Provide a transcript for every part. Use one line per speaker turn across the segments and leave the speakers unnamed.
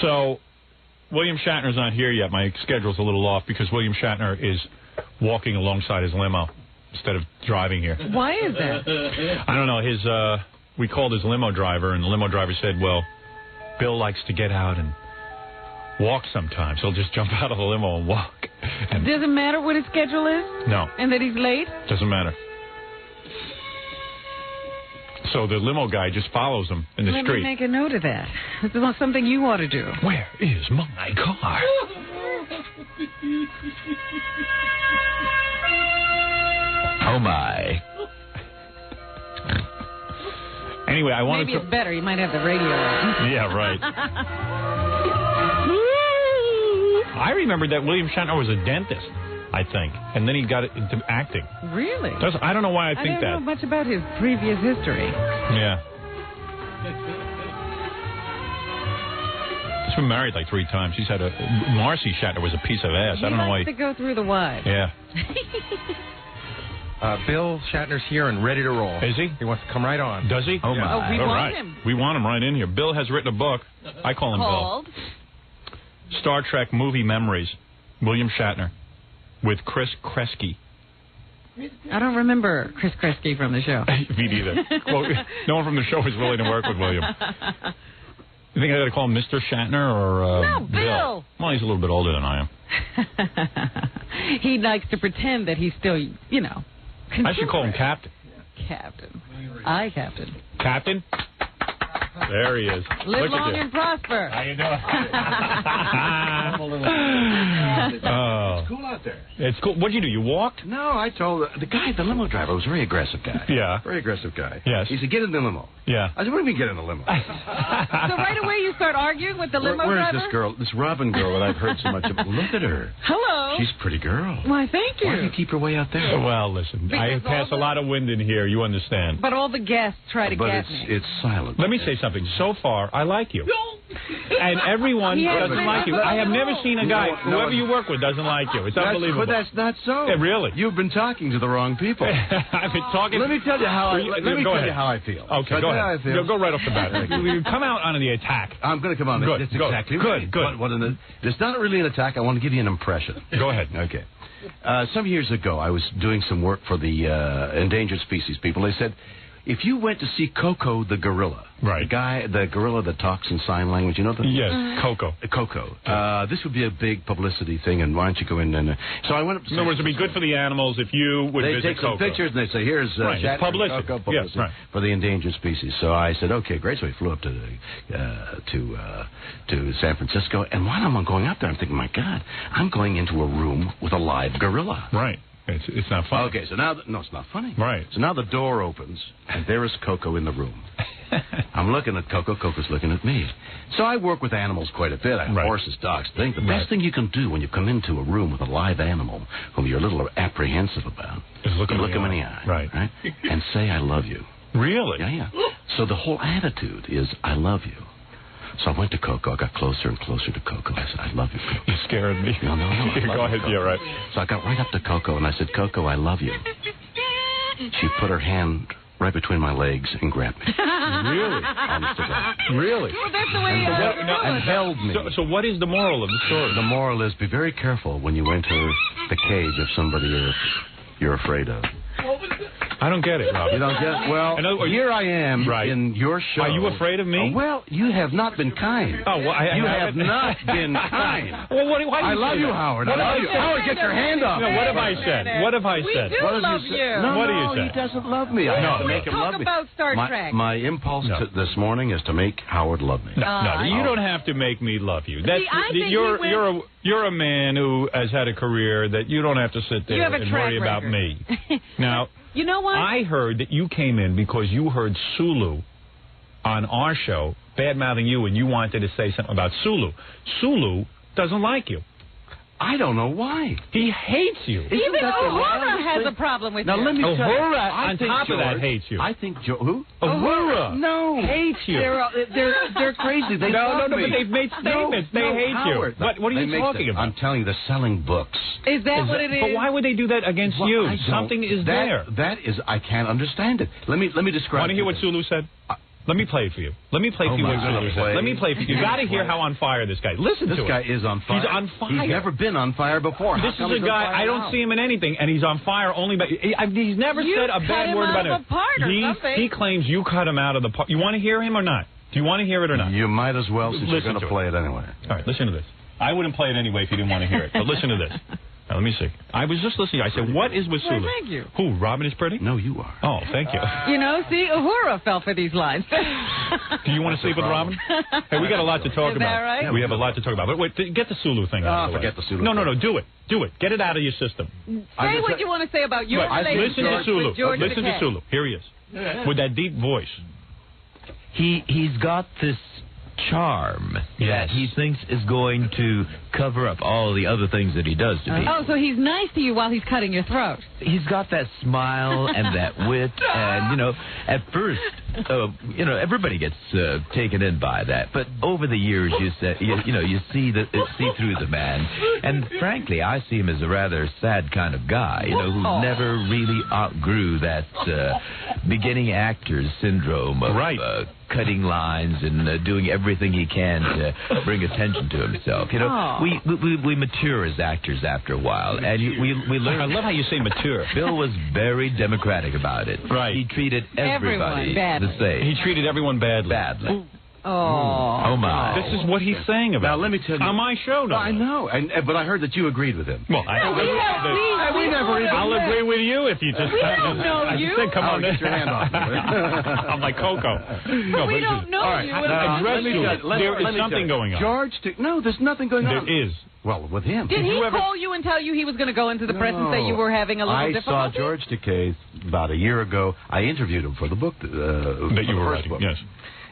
So, William Shatner's not here yet. My schedule's a little off because William Shatner is walking alongside his limo instead of driving here.
Why is that?
I don't know. We called his limo driver, and the limo driver said, well, Bill likes to get out and walk sometimes. He'll just jump out of the limo and walk. And
doesn't matter what his schedule is?
No.
And that he's late?
Doesn't matter. So the limo guy just follows him in the street.
Let me make a note of that. This is something you ought to do.
Where is my car? Oh, my. Anyway, I wanted to...
Maybe it's better. You might have the radio on.
Yeah, right. I remembered that William Shatner was a dentist, I think, and then he got into acting.
Really?
I don't know why I think that.
I don't know much about his previous history.
Yeah. He's been married like 3 times. He's had Marcy Shatner was a piece of ass. I don't know why.
He likes to go through the wives.
Yeah.
Bill Shatner's here and ready to roll.
Is he?
He wants to come right on.
Does he?
Oh, my.
Oh, we want him.
We want him right in here. Bill has written a book. I call him
Called?
Bill. Star Trek Movie Memories. William Shatner. With Chris Kresge.
I don't remember Chris Kresge from the show.
Me neither. Well, no one from the show is willing to work with William. You think I got to call him Mr. Shatner or
No, Bill.
Well, he's a little bit older than I am.
He likes to pretend that he's still, you know.
I should call him Captain.
Captain. Aye, Captain.
Captain? There he is.
Live long and prosper.
How you doing?
It's cool out there.
It's cool. What'd you do? You walked?
No, I told the guy, the limo driver, was a very aggressive guy.
Yeah.
Very aggressive guy.
Yes.
He said, get in the limo.
Yeah.
I said, what do you mean get in the limo?
So right away you start arguing with the limo
Where
driver?
is this girl, this Robin girl that I've heard so much about? Look at her.
Hello.
She's a pretty girl.
Why, thank you.
Why do you keep her way out there?
Well, listen, I pass a lot of wind in here. You understand.
But all the guests try to get me.
It's silent.
Let me say something. So far, I like you. And everyone doesn't like you. I have never seen a guy, whoever you work with, doesn't like you. It's unbelievable.
But that's not so.
Really?
You've been talking to the wrong people.
I've been talking.
Let me tell you how I feel.
Okay, go ahead. Go right off the bat. You come out on the attack.
I'm going to come on.
Good.
That's exactly right.
Good.
It's not really an attack. I want to give you an impression.
Go ahead.
Okay. Some years ago, I was doing some work for the endangered species people. They said, if you went to see Coco the gorilla,
right?
The gorilla that talks in sign language, you know?
Yes, Coco.
Coco. This would be a big publicity thing, and why don't you go in and... So I went up to...
In other words, it would be good for the animals if you would visit Coco.
They take some pictures, and they say, here's
Shatner, publicity.
Coco publicity for the endangered species. So I said, okay, great. So we flew up to San Francisco, and while I'm going up there, I'm thinking, my God, I'm going into a room with a live gorilla.
Right. It's not funny.
Okay, so now... No, it's not funny.
Right.
So now the door opens, and there is Coco in the room. I'm looking at Coco. Coco's looking at me. So I work with animals quite a bit. I have horses, dogs. I think the best thing you can do when you come into a room with a live animal whom you're a little apprehensive about
is look him
in the eye.
Right.
And say, I love you.
Really?
Yeah. So the whole attitude is, I love you. So I went to Coco. I got closer and closer to Coco. I said, I love you, Coco.
You scared me.
No.
Go ahead.
Coco.
Yeah, right.
So I got right up to Coco, and I said, Coco, I love you. She put her hand right between my legs and grabbed me.
Really?
Honest to God.
Really?
Well, that's the way
and held me.
So what is the moral of the story?
The moral is, be very careful when you enter the cage of somebody you're afraid of.
I don't get it, Rob.
You don't get it? Well, here I am in your show.
Are you afraid of me?
Well, you have not been kind.
Oh, well,
you have not been kind.
Well, why
I love you, Howard. I love you. Howard, get your hand up.
No, what have I said? What have I said?
We do love you.
No,
what do you say?
he doesn't love me. I have to make him love me.
Talk about Star Trek.
My impulse this morning is to make Howard love me.
No, you don't have to make me love you.
I think
you're a man who has had a career that you don't have to sit there and worry about me. Now,
you know what?
I heard that you came in because you heard Sulu on our show bad-mouthing you, and you wanted to say something about Sulu. Sulu doesn't like you.
I don't know why.
He hates you.
Even Uhura has a problem with you.
Now, let me tell you.
Uhura, on top of that, hates you.
I think who?
Uhura.
No.
Hates you.
They're crazy. They
no,
me.
but they've made statements. They hate
Howard.
you. What are you talking about?
I'm telling you, they're selling books.
Is that what it is?
But why would they do that against you? Something is there.
That is, I can't understand it. Let me describe.
Want to hear what Sulu said? Let me play it for you. Let me play for you. Let me play for you. You got to hear how on fire this guy. Listen to him.
This guy is on fire.
He's on fire.
He's never been on fire before.
This is a guy, I don't see him in anything, and he's on fire only by... He's never said a bad word about it. He claims you cut him out of the park. You want to hear him or not? Do you want to hear it or not?
You might as well, since you're going to play it anyway.
All right, listen to this. I wouldn't play it anyway if you didn't want to hear it, but listen to this. Now, let me see. I was just listening. I said, what is with Sulu?
Well, thank you.
Who, Robin is pretty?
No, you are.
Oh, thank you.
You know, see, Uhura fell for these lines.
Do you want to sleep with Robin? Hey, we got a lot to talk about.
Is that right?
Yeah, we have a lot to talk about. But wait, get the Sulu thing out of the way.
Forget the Sulu
No, do it. Do it. Get it out of your system.
Say what you want to say about your relationship
Listen to Sulu.
with George
Listen to Sulu. Here he is. With that deep voice.
He's got this charm that he thinks is going to cover up all the other things that he does to people.
Oh, so he's nice to you while he's cutting your throat.
He's got that smile and that wit, and, you know, at first, you know, everybody gets taken in by that, but over the years, you see through the man, and frankly, I see him as a rather sad kind of guy, you know, who never really outgrew that beginning actor's syndrome of cutting lines and doing everything he can to bring attention to himself. You know, we mature as actors after a while, and we learn.
I love how you say mature.
Bill was very democratic about it.
Right.
He treated everybody the same.
He treated everyone badly.
Oh
my!
This is what he's saying about.
Now let me tell you.
On my show, no.
I know, but I heard that you agreed with him.
Well,
we never.
I'll agree with you if you just.
We don't know you.
I said, come on,
get your hand off.
I'm like Coco.
But we don't know you.
There is something going on.
George, no, there's nothing going on.
There is.
Well, with him.
Did he call you and tell you he was going to go into the press and say you were having a little difficulty?
I saw George Takei about a year ago. I interviewed him for the book that you were writing.
Yes.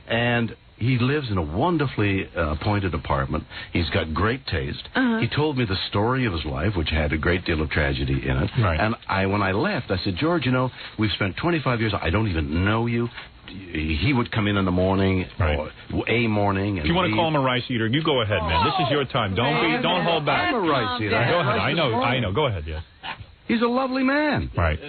And he lives in a wonderfully appointed apartment. He's got great taste. He told me the story of his life, which had a great deal of tragedy in it.
Right.
And when I left, I said, George, you know, we've spent 25 years. I don't even know you. He would come in the morning, or a morning. And
if you want to call him a rice eater, you go ahead, man. This is your time. Don't hold back.
I'm a rice eater.
Go ahead. I know. Go ahead. Yes.
He's a lovely man.
Right.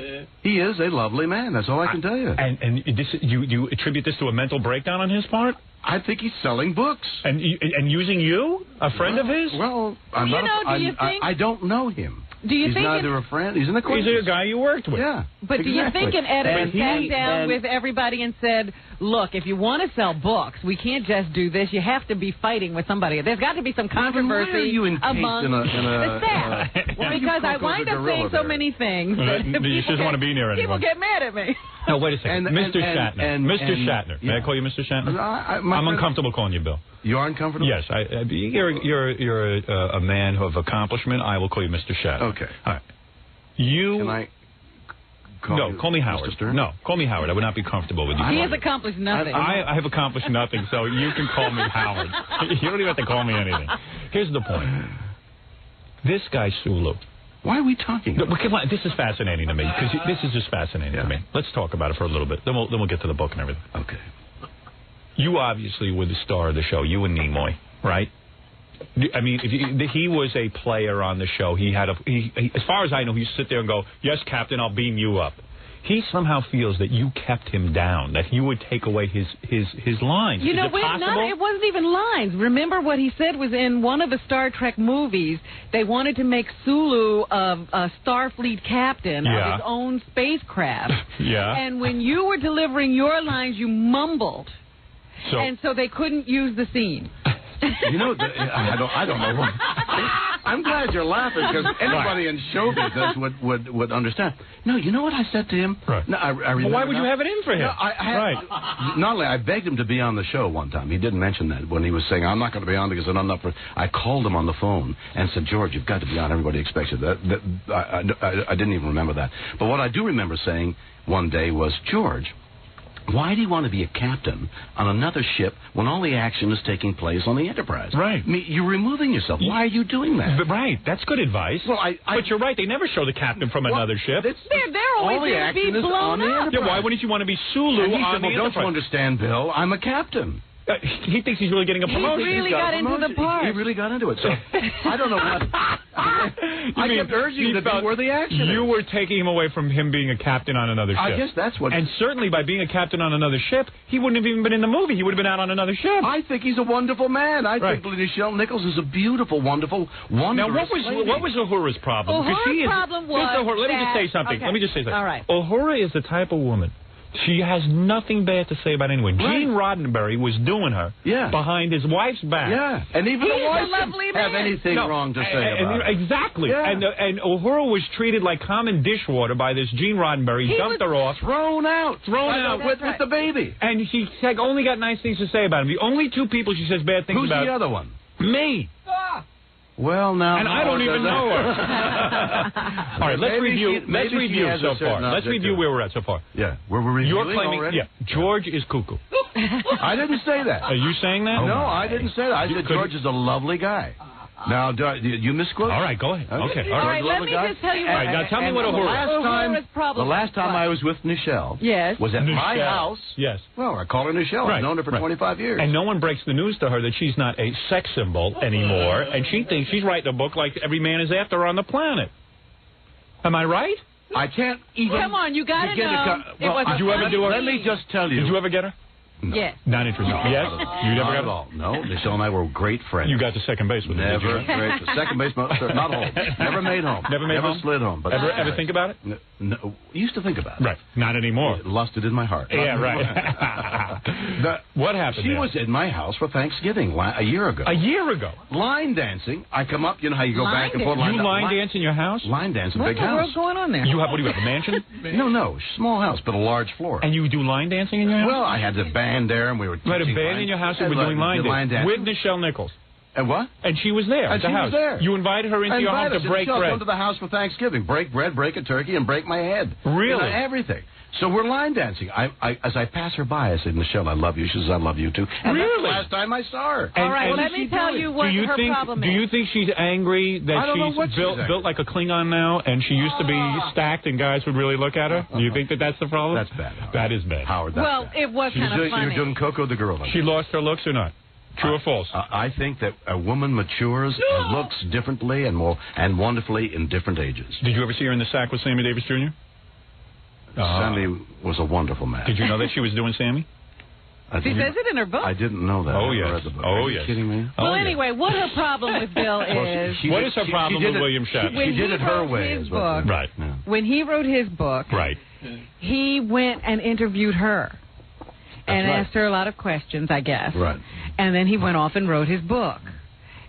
He is a lovely man. That's all I can tell you.
And this, you attribute this to a mental breakdown on his part?
I think he's selling books.
And using you, a friend of his?
Well, I don't know him.
Do you
he's
think
neither a friend. He's an acquaintance.
He's a guy you worked with.
Yeah.
But do you think an editor sat down with everybody and said, look, if you want to sell books, we can't just do this. You have to be fighting with somebody. There's got to be some controversy among the staff. Because I wind up saying so many things that
you just want to be near anyone.
People get mad at me.
No, wait a second. Mr. Shatner. Mr. Shatner. May I call you Mr. Shatner? I'm uncomfortable calling you Bill.
You are uncomfortable?
Yes. You're a man of accomplishment. I will call you Mr. Shatner.
Okay.
All right. Can
I call you
call me Howard.
Mr. Stern?
No, call me Howard. I would not be comfortable with you.
He has accomplished nothing.
I have accomplished nothing, so you can call me Howard. You don't even have to call me anything. Here's the point. This guy, Sulu.
Why are we talking about
this is fascinating to me, because this is just fascinating to me. Let's talk about it for a little bit. Then we'll get to the book and everything.
Okay.
You obviously were the star of the show, you and Nimoy, right? I mean, he was a player on the show. He had as far as I know, he'd sit there and go, yes, Captain, I'll beam you up. He somehow feels that you kept him down, that you would take away his lines.
You know,
it possible?
It wasn't even lines. Remember what he said was in one of the Star Trek movies, they wanted to make Sulu a Starfleet captain of his own spacecraft. And when you were delivering your lines, you mumbled. And so they couldn't use the scene.
You know, I don't know. I'm glad you're laughing, because anybody in show business would understand. No, you know what I said to him?
Right.
No, I remember.
Well, why would you have it in for him?
No, not only I begged him to be on the show one time. He didn't mention that when he was saying, I'm not going to be on because I'm not for. I called him on the phone and said, George, you've got to be on. Everybody expects you. I didn't even remember that. But what I do remember saying one day was, George, why do you want to be a captain on another ship when all the action is taking place on the Enterprise?
Right.
I mean, you're removing yourself. Why are you doing that?
Right. That's good advice. Well, but you're right. They never show the captain from another ship.
They're always going to be blown up.
Yeah, why wouldn't you want to be Sulu on the Enterprise?
Don't you understand, Bill? I'm a captain.
He thinks he's really getting a promotion.
He really got into the part.
He really got into it. So I don't know what. I kept urging him to be where the action is.
You were taking him away from him being a captain on another ship.
I guess that's what.
And certainly by being a captain on another ship, he wouldn't have even been in the movie. He would have been out on another ship.
I think he's a wonderful man. I think Nichelle Nichols is a beautiful, wonderful, wonderful.
Now, what was Uhura's problem?
Uhura's problem was
let me just say something.
Okay.
Let me just say something.
All right.
Uhura is the type of woman. She has nothing bad to say about anyone.
Right.
Gene Roddenberry was doing her behind his wife's back.
Yeah, and even the wife didn't have anything wrong to say about her.
Exactly.
Yeah.
And Uhura was treated like common dishwater by this Gene Roddenberry. He dumped her off.
Thrown out with the baby.
And she only got nice things to say about him. The only two people she says bad things about.
Who's the other one?
Me.
Well, now...
And I don't even know her. All right, let's review so far. Let's review where we're at so far.
Yeah, where we're reviewing
You're claiming,
already?
George is cuckoo.
I didn't say that.
Are you saying that?
No, I didn't say that. I said George is a lovely guy. Now, you misquote?
All right, go ahead. Okay.
All right, let me just tell you what.
All right, now tell me what Uhura is.
The last time I was with Nichelle was at my house.
Yes.
Well, I call her Nichelle. I've known her for 25 years.
And no one breaks the news to her that she's not a sex symbol anymore, and she thinks she's writing a book like every man is after her on the planet. Am I right?
I can't even...
Come on, you got to know.
Did you ever do her?
Let me just tell you.
Did you ever get her?
No. Yes.
Not interested. Yes? You never got
at all. No, Nichelle and I were great friends.
You got to second base with her.
Never. Great. Second base, not home. Never made home.
Never
slid home. But
ever think about it?
No. Used to think about it.
Right. Not anymore.
It lusted in my heart.
Yeah, right. What happened?
She was in my house for Thanksgiving a year ago.
A year ago?
Line dancing. I come up, you know how you go back and forth.
You line dance in your house?
Line dance in a big house.
What's going on there?
What do you have, a mansion?
No. Small house, but a large floor.
And you do line dancing in your house?
Well, I had the band there, and we were
had a band in your house and we're doing line dance with Nichelle Nichols.
And what?
And she was there at the house.
Was there.
You invited her into your home to break bread.
Come to the house for Thanksgiving. Break bread, break a turkey, and break my head.
Really?
You know, everything. So we're line dancing. As I pass her by, I said, Nichelle, I love you. She says, I love you, too. And that's the last time I saw her.
All right, let me tell you what her problem is.
Do you think she's angry that she's built like a Klingon now, and she used to be stacked and guys would really look at her? Do you think that's the problem?
That's bad, Howard.
That is bad.
Howard, that's bad.
It was kind of funny.
You're doing Coco the girl.
She lost her looks or not? True or false?
I think that a woman matures and looks differently and wonderfully in different ages.
Did you ever see her in the sack with Sammy Davis Jr.?
Sammy was a wonderful man.
Did you know that she was doing Sammy?
She says it in her book.
I didn't know that.
Oh, yes.
Are you kidding me?
Well, anyway, what her problem with Bill is...
What is her problem with William Shatner?
She did it her way.
Right.
When he wrote his book, he went and interviewed her. And asked her a lot of questions, I guess.
Right.
And then he went off and wrote his book.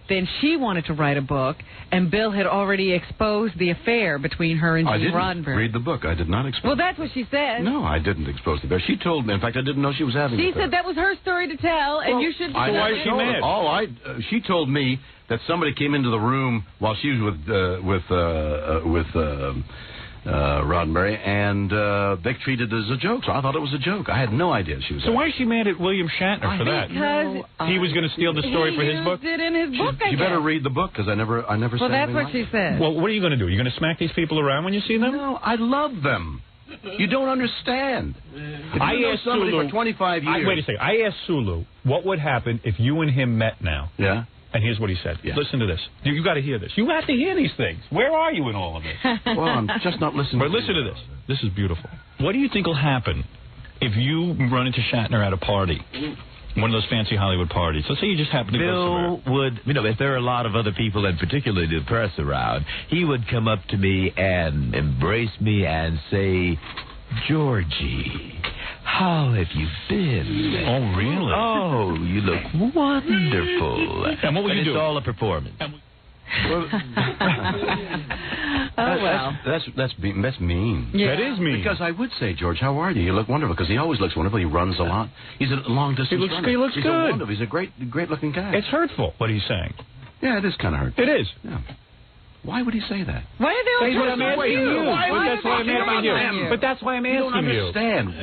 Then she wanted to write a book, and Bill had already exposed the affair between her and Gene Roddenberry.
I didn't read the book. I did not expose
Well, that's what she said.
No, I didn't expose the affair. She told me. In fact, I didn't know she was having
She said that was her story to tell, and you should...
Why is she mad?
She told me that somebody came into the room while she was with Roddenberry, and they treated it as a joke. So I thought it was a joke. I had no idea she was.
So why is she mad at William Shatner for that?
Because
he was going to steal the story for his book.
He used it in his book.
You better read the book because I never said.
Well, that's what she said.
Well, what are you going to do? Are you going to smack these people around when you see them?
No, I love them. You don't understand.
I asked
somebody
Sulu
for 25 years.
Wait a second. I asked Sulu what would happen if you and him met now.
Yeah.
And here's what he said. Yeah. Listen to this. You got to hear this. You have to hear these things. Where are you in all of this?
Well, I'm just not listening.
But listen to this. This is beautiful. What do you think will happen if you run into Shatner at a party? One of those fancy Hollywood parties. Let's say you just happen to go somewhere.
Bill would, if there are a lot of other people, and particularly the press around, he would come up to me and embrace me and say, Georgie, how have you been?
Oh, really?
Oh, you look wonderful.
And what would you do?
It's all a performance.
That's mean.
Yeah. That is mean.
Because I would say, George, how are you? You look wonderful. Because he always looks wonderful. He runs a lot. He's a long distance runner.
He looks good.
He's a great looking guy.
It's hurtful what he's saying.
Yeah, it is kind of hurtful.
It is.
Yeah. Why would he say that?
Why are they all
asking you? That's why I'm asking you. But that's why I'm asking you.
You don't understand.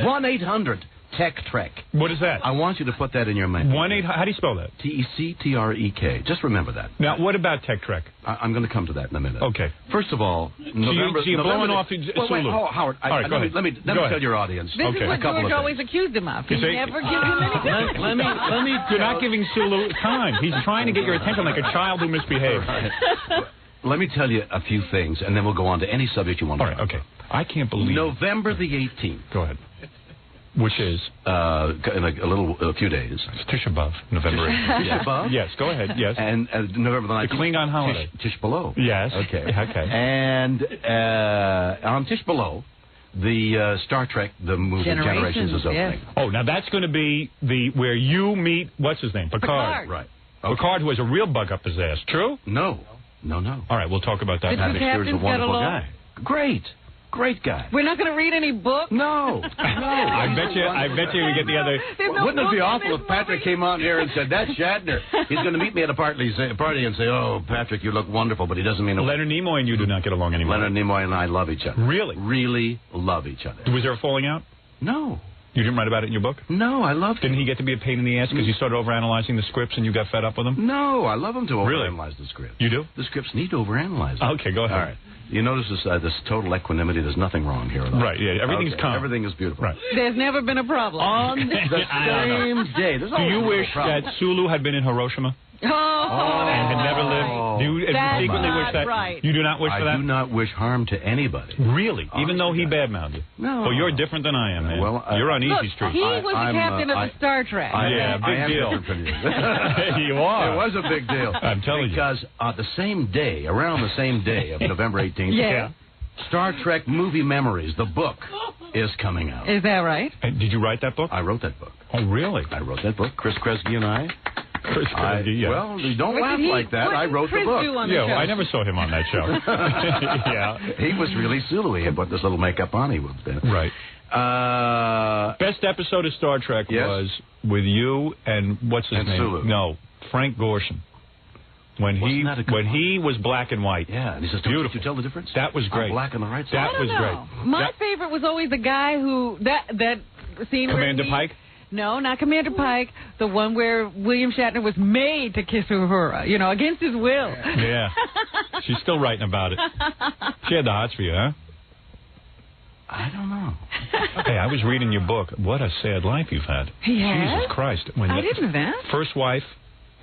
Tech Trek.
What is that?
I want you to put that in your mind.
1-800. How do you spell that?
Tectrek. Just remember that.
Now, what about Tech Trek?
I'm going to come to that in a minute.
Okay.
First of all, November.
So you're blowing off
Wait, Howard.
All right, go ahead.
Let me tell your audience.
This is what George always accused him of. He never gives him anything.
Let me.
You're not giving Sulu time. He's trying to get your attention like a child who misbehaves.
Right. Let me tell you a few things, and then we'll go on to any subject you want to.
All right. Okay. I can't believe.
November the 18th.
Go ahead. Which is?
In a few days.
It's Tisha B'Av, November 18th.
Tisha B'Av?
Yes, go ahead, yes.
And November the 19th.
The Klingon holiday.
Tish B'Av.
Yes.
Okay.
Okay.
And on Tish B'Av, the Star Trek, the movie Generations is opening.
Yes.
Oh, now that's going to be where you meet, what's his name? Picard.
Right. Okay.
Picard, who has a real bug up his ass. True?
No.
All right, we'll talk about that.
Patrick Stewart's a wonderful guy.
Great guy.
We're not going to read any books?
No.
I bet you we get the other.
Wouldn't it be awful if Patrick came out here and said, "That's Shatner"? He's going to meet me at a party and say, "Oh, Patrick, you look wonderful," but he doesn't mean.
Leonard Nimoy and you do not get along anymore.
Leonard Nimoy and I love each other.
Really?
Really love each other.
Was there a falling out?
No.
You didn't write about it in your book?
No, I loved him.
Didn't he get to be a pain in the ass because you started overanalyzing the scripts and you got fed up with him?
No, I love him to overanalyze the script.
You do?
The scripts need to overanalyze.
Okay, go ahead.
All right. You notice this total equanimity. There's nothing wrong here at all.
Right, yeah. Everything's calm.
Everything is beautiful.
Right.
There's never been a problem.
On the same day.
Do you wish that Sulu had been in Hiroshima?
Oh,
and had never lived? Do you secretly wish that?
Right.
You do not wish for that?
I do not wish harm to anybody.
Really? Even though he badmouthed you?
No.
Well, you're different than I am, man.
Well,
you're on
Look,
Easy Street.
he was the captain of the Star Trek.
Yeah, big deal. You are.
It was a big deal.
I'm telling you.
Because the same day, around the same day of November 18th,
Yeah.
Star Trek Movie Memories, the book, is coming out.
Is that right?
And did you write that book?
I wrote that book.
Oh, really?
I wrote that book. Chris Kresge and I.
Chris Kresge, yeah.
Well, don't laugh like that. I wrote the book.
Yeah, well, I never saw him on that show. Yeah.
He was really Sulu. He had put this little makeup on. He was there.
Right. Best episode of Star Trek was with you and what's his name?
Sulu.
No, Frank Gorshin. When he was black and white.
Yeah, and he says,
beautiful.
Did you tell the difference?
That was great.
I'm black on the right side.
That was great.
My favorite was always the guy who that scene
Commander
where
Pike?
No, not Commander Pike. The one where William Shatner was made to kiss Uhura, against his will.
Yeah. She's still writing about it. She had the hots for you, huh?
I don't know.
Hey, I was reading your book. What a sad life you've had.
Yeah?
Jesus Christ.
I didn't know that.
First wife.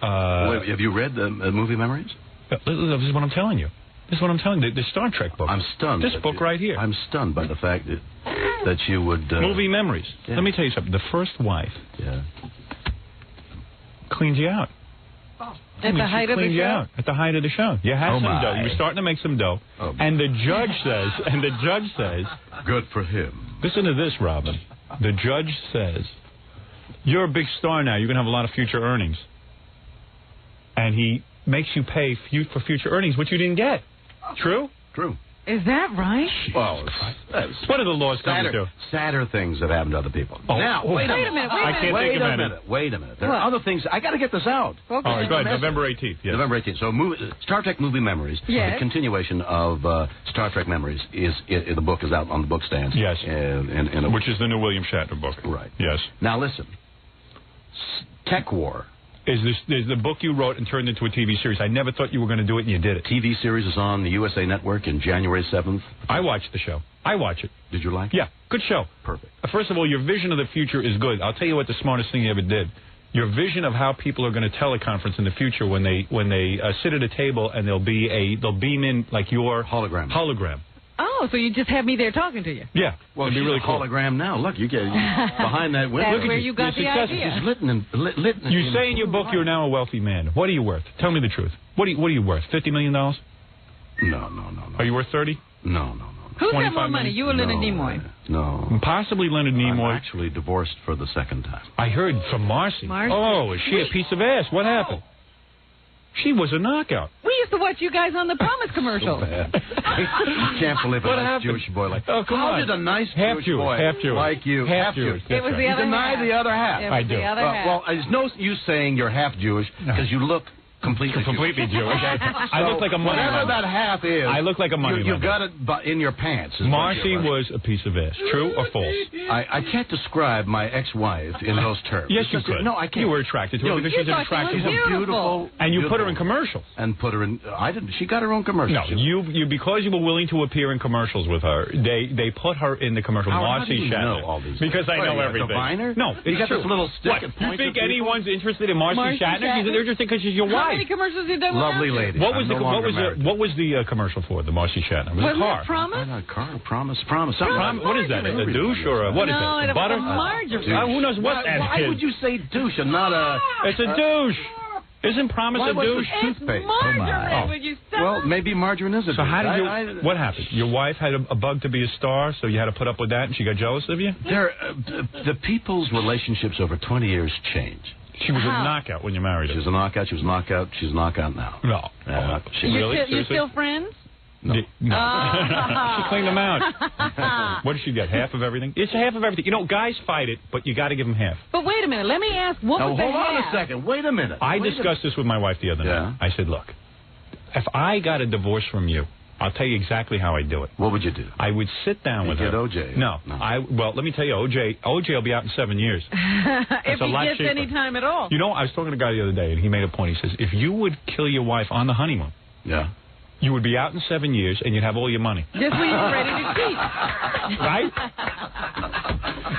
Wait, have you read the movie Memories?
This is what I'm telling you. This is what I'm telling you. The Star Trek book.
I'm stunned.
This book right here.
I'm stunned by the fact that you would...
Movie Memories.
Yeah.
Let me tell you something. The first wife cleans you out.
At the height of the show?
Out at the height of the show. You had some dough. You were starting to make some dough.
Oh,
and the judge says...
Good for him.
Listen to this, Robin. The judge says, you're a big star now. You're going to have a lot of future earnings. And he makes you pay for future earnings, which you didn't get. True?
True.
Is that right?
Well,
what are the laws coming to?
Sadder things that happen to other people.
Oh,
now, wait a minute.
I can't take a minute.
Wait a minute. There are other things. I got to get this out.
Okay.
All right, go ahead. November 18th. Yes.
November 18th. So, Star Trek Movie Memories.
Yes.
The continuation of Star Trek Memories the book is out on the book stands.
Yes.
Which
is the new William Shatner book.
Right.
Yes.
Now listen. Tech War.
Is the book you wrote and turned into a TV series? I never thought you were going to do it, and you did it.
TV series is on the USA Network in January 7th.
I watched the show. I watch it.
Did you like it?
Yeah, good show.
Perfect.
First of all, your vision of the future is good. I'll tell you what the smartest thing you ever did. Your vision of how people are going to teleconference in the future when they sit at a table and they'll beam in like your hologram.
Oh, so you just have me there talking to you?
Yeah.
Well,
it'd be really cool.
Hologram now. Look, you get behind that window.
That's where you got the idea.
You say in your book you're now a wealthy man. What are you worth? Tell me the truth. What are you worth? $50 million?
No.
Are you worth 30?
No.
Who's got more money? You or Leonard Nimoy?
No.
Possibly Leonard Nimoy.
I'm actually divorced for the second time.
I heard from Marcy. Oh, is she a piece of ass? What happened? She was a knockout.
We used to watch you guys on the Promise commercials.
I can't believe a nice Jewish boy like that.
How
did a nice Jewish boy like you,
half Jewish.
It was the other half.
Deny the other half.
I do.
Well, there's no use saying you're half Jewish because you look Completely
Jewish. I look like a money
whatever that half is.
I look like a money
You've got it in your pants.
Marcy was a piece of ass. True or false?
I can't describe my ex-wife in those terms.
Yes, you could.
No, I can't.
You were attracted to her because she's an attractive
woman. She's beautiful.
And you put her in commercials.
And put her in. I didn't. She got her own commercials.
No, you because you were willing to appear in commercials with her. They put her in the commercial. Marcy Shatner.
Know all these
because I know everything.
Diviner?
No,
you got this little stick.
What? You think anyone's interested in Marcy Shatner? She's interested because she's your wife.
How many commercials you done?
Lovely lady.
What was the commercial for the Marcy Shatner? Was it a car?
Promise?
Car, promise.
What is that? A douche or a what is it? Butter?
Margarine.
Who knows what that is?
Why would you say douche and not a?
It's a douche. Isn't promise a douche?
It's margarine. Would you stop?
Well, maybe margarine is a douche.
So how did you? What happened? Your wife had a bug to be a star, so you had to put up with that, and she got jealous of you.
The people's relationships over 20 years change.
She was a knockout when you married her.
She was a knockout. She was a knockout. She's a knockout now.
No.
You're still friends?
No. She cleaned them out. What did she get? Half of everything? It's half of everything. You know, guys fight it, but you got to give them half.
But wait a minute. Let me ask, what was the half?
Hold on a second. Wait a minute.
I discussed this with my wife the other night. I said, look, if I got a divorce from you, I'll tell you exactly how I do it.
What would you do?
I would sit down with her.
Get OJ.
No. Well, let me tell you, OJ will be out in 7 years.
If he gets any time at all.
You know, I was talking to a guy the other day, and he made a point. He says, if you would kill your wife on the honeymoon, you would be out in 7 years, and you'd have all your money.
Just when you're ready to cheat.
Right?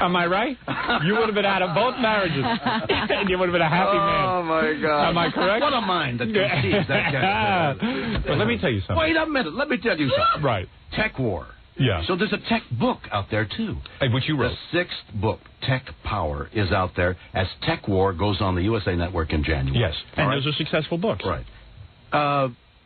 Am I right? You would have been out of both marriages, and you would have been a happy man.
Oh, my God.
Am I correct?
What a mind that conceives that kind of thing.
But let me tell you something.
Wait a minute. Let me tell you something.
Right.
Tech War.
Yeah.
So there's a tech book out there, too.
Which you wrote.
The 6th book, Tech Power, is out there as Tech War goes on the USA Network in January.
Yes. And those are successful books.
Right.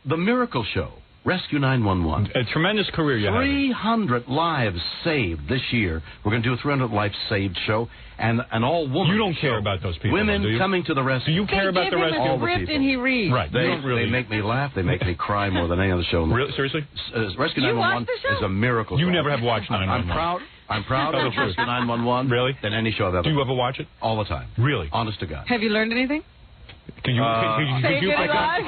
The Miracle Show. Rescue 911.
A tremendous career you have.
300 lives saved this year. We're going to do a 300 lives saved show, and an all-woman
You don't care about those people,
Women
do you?
coming to the rescue.
Do you care about the rescue?
All the people. And he reads.
Right.
They make me laugh. They make me cry more than any other show.
Really? Seriously?
Rescue 911 is a miracle.
You never have watched 911.
I'm proud of Rescue 911.
Really?
Than any show I've ever.
Do you ever watch it?
All the time.
Really?
Honest to God.
Have you learned anything?
Can you?
I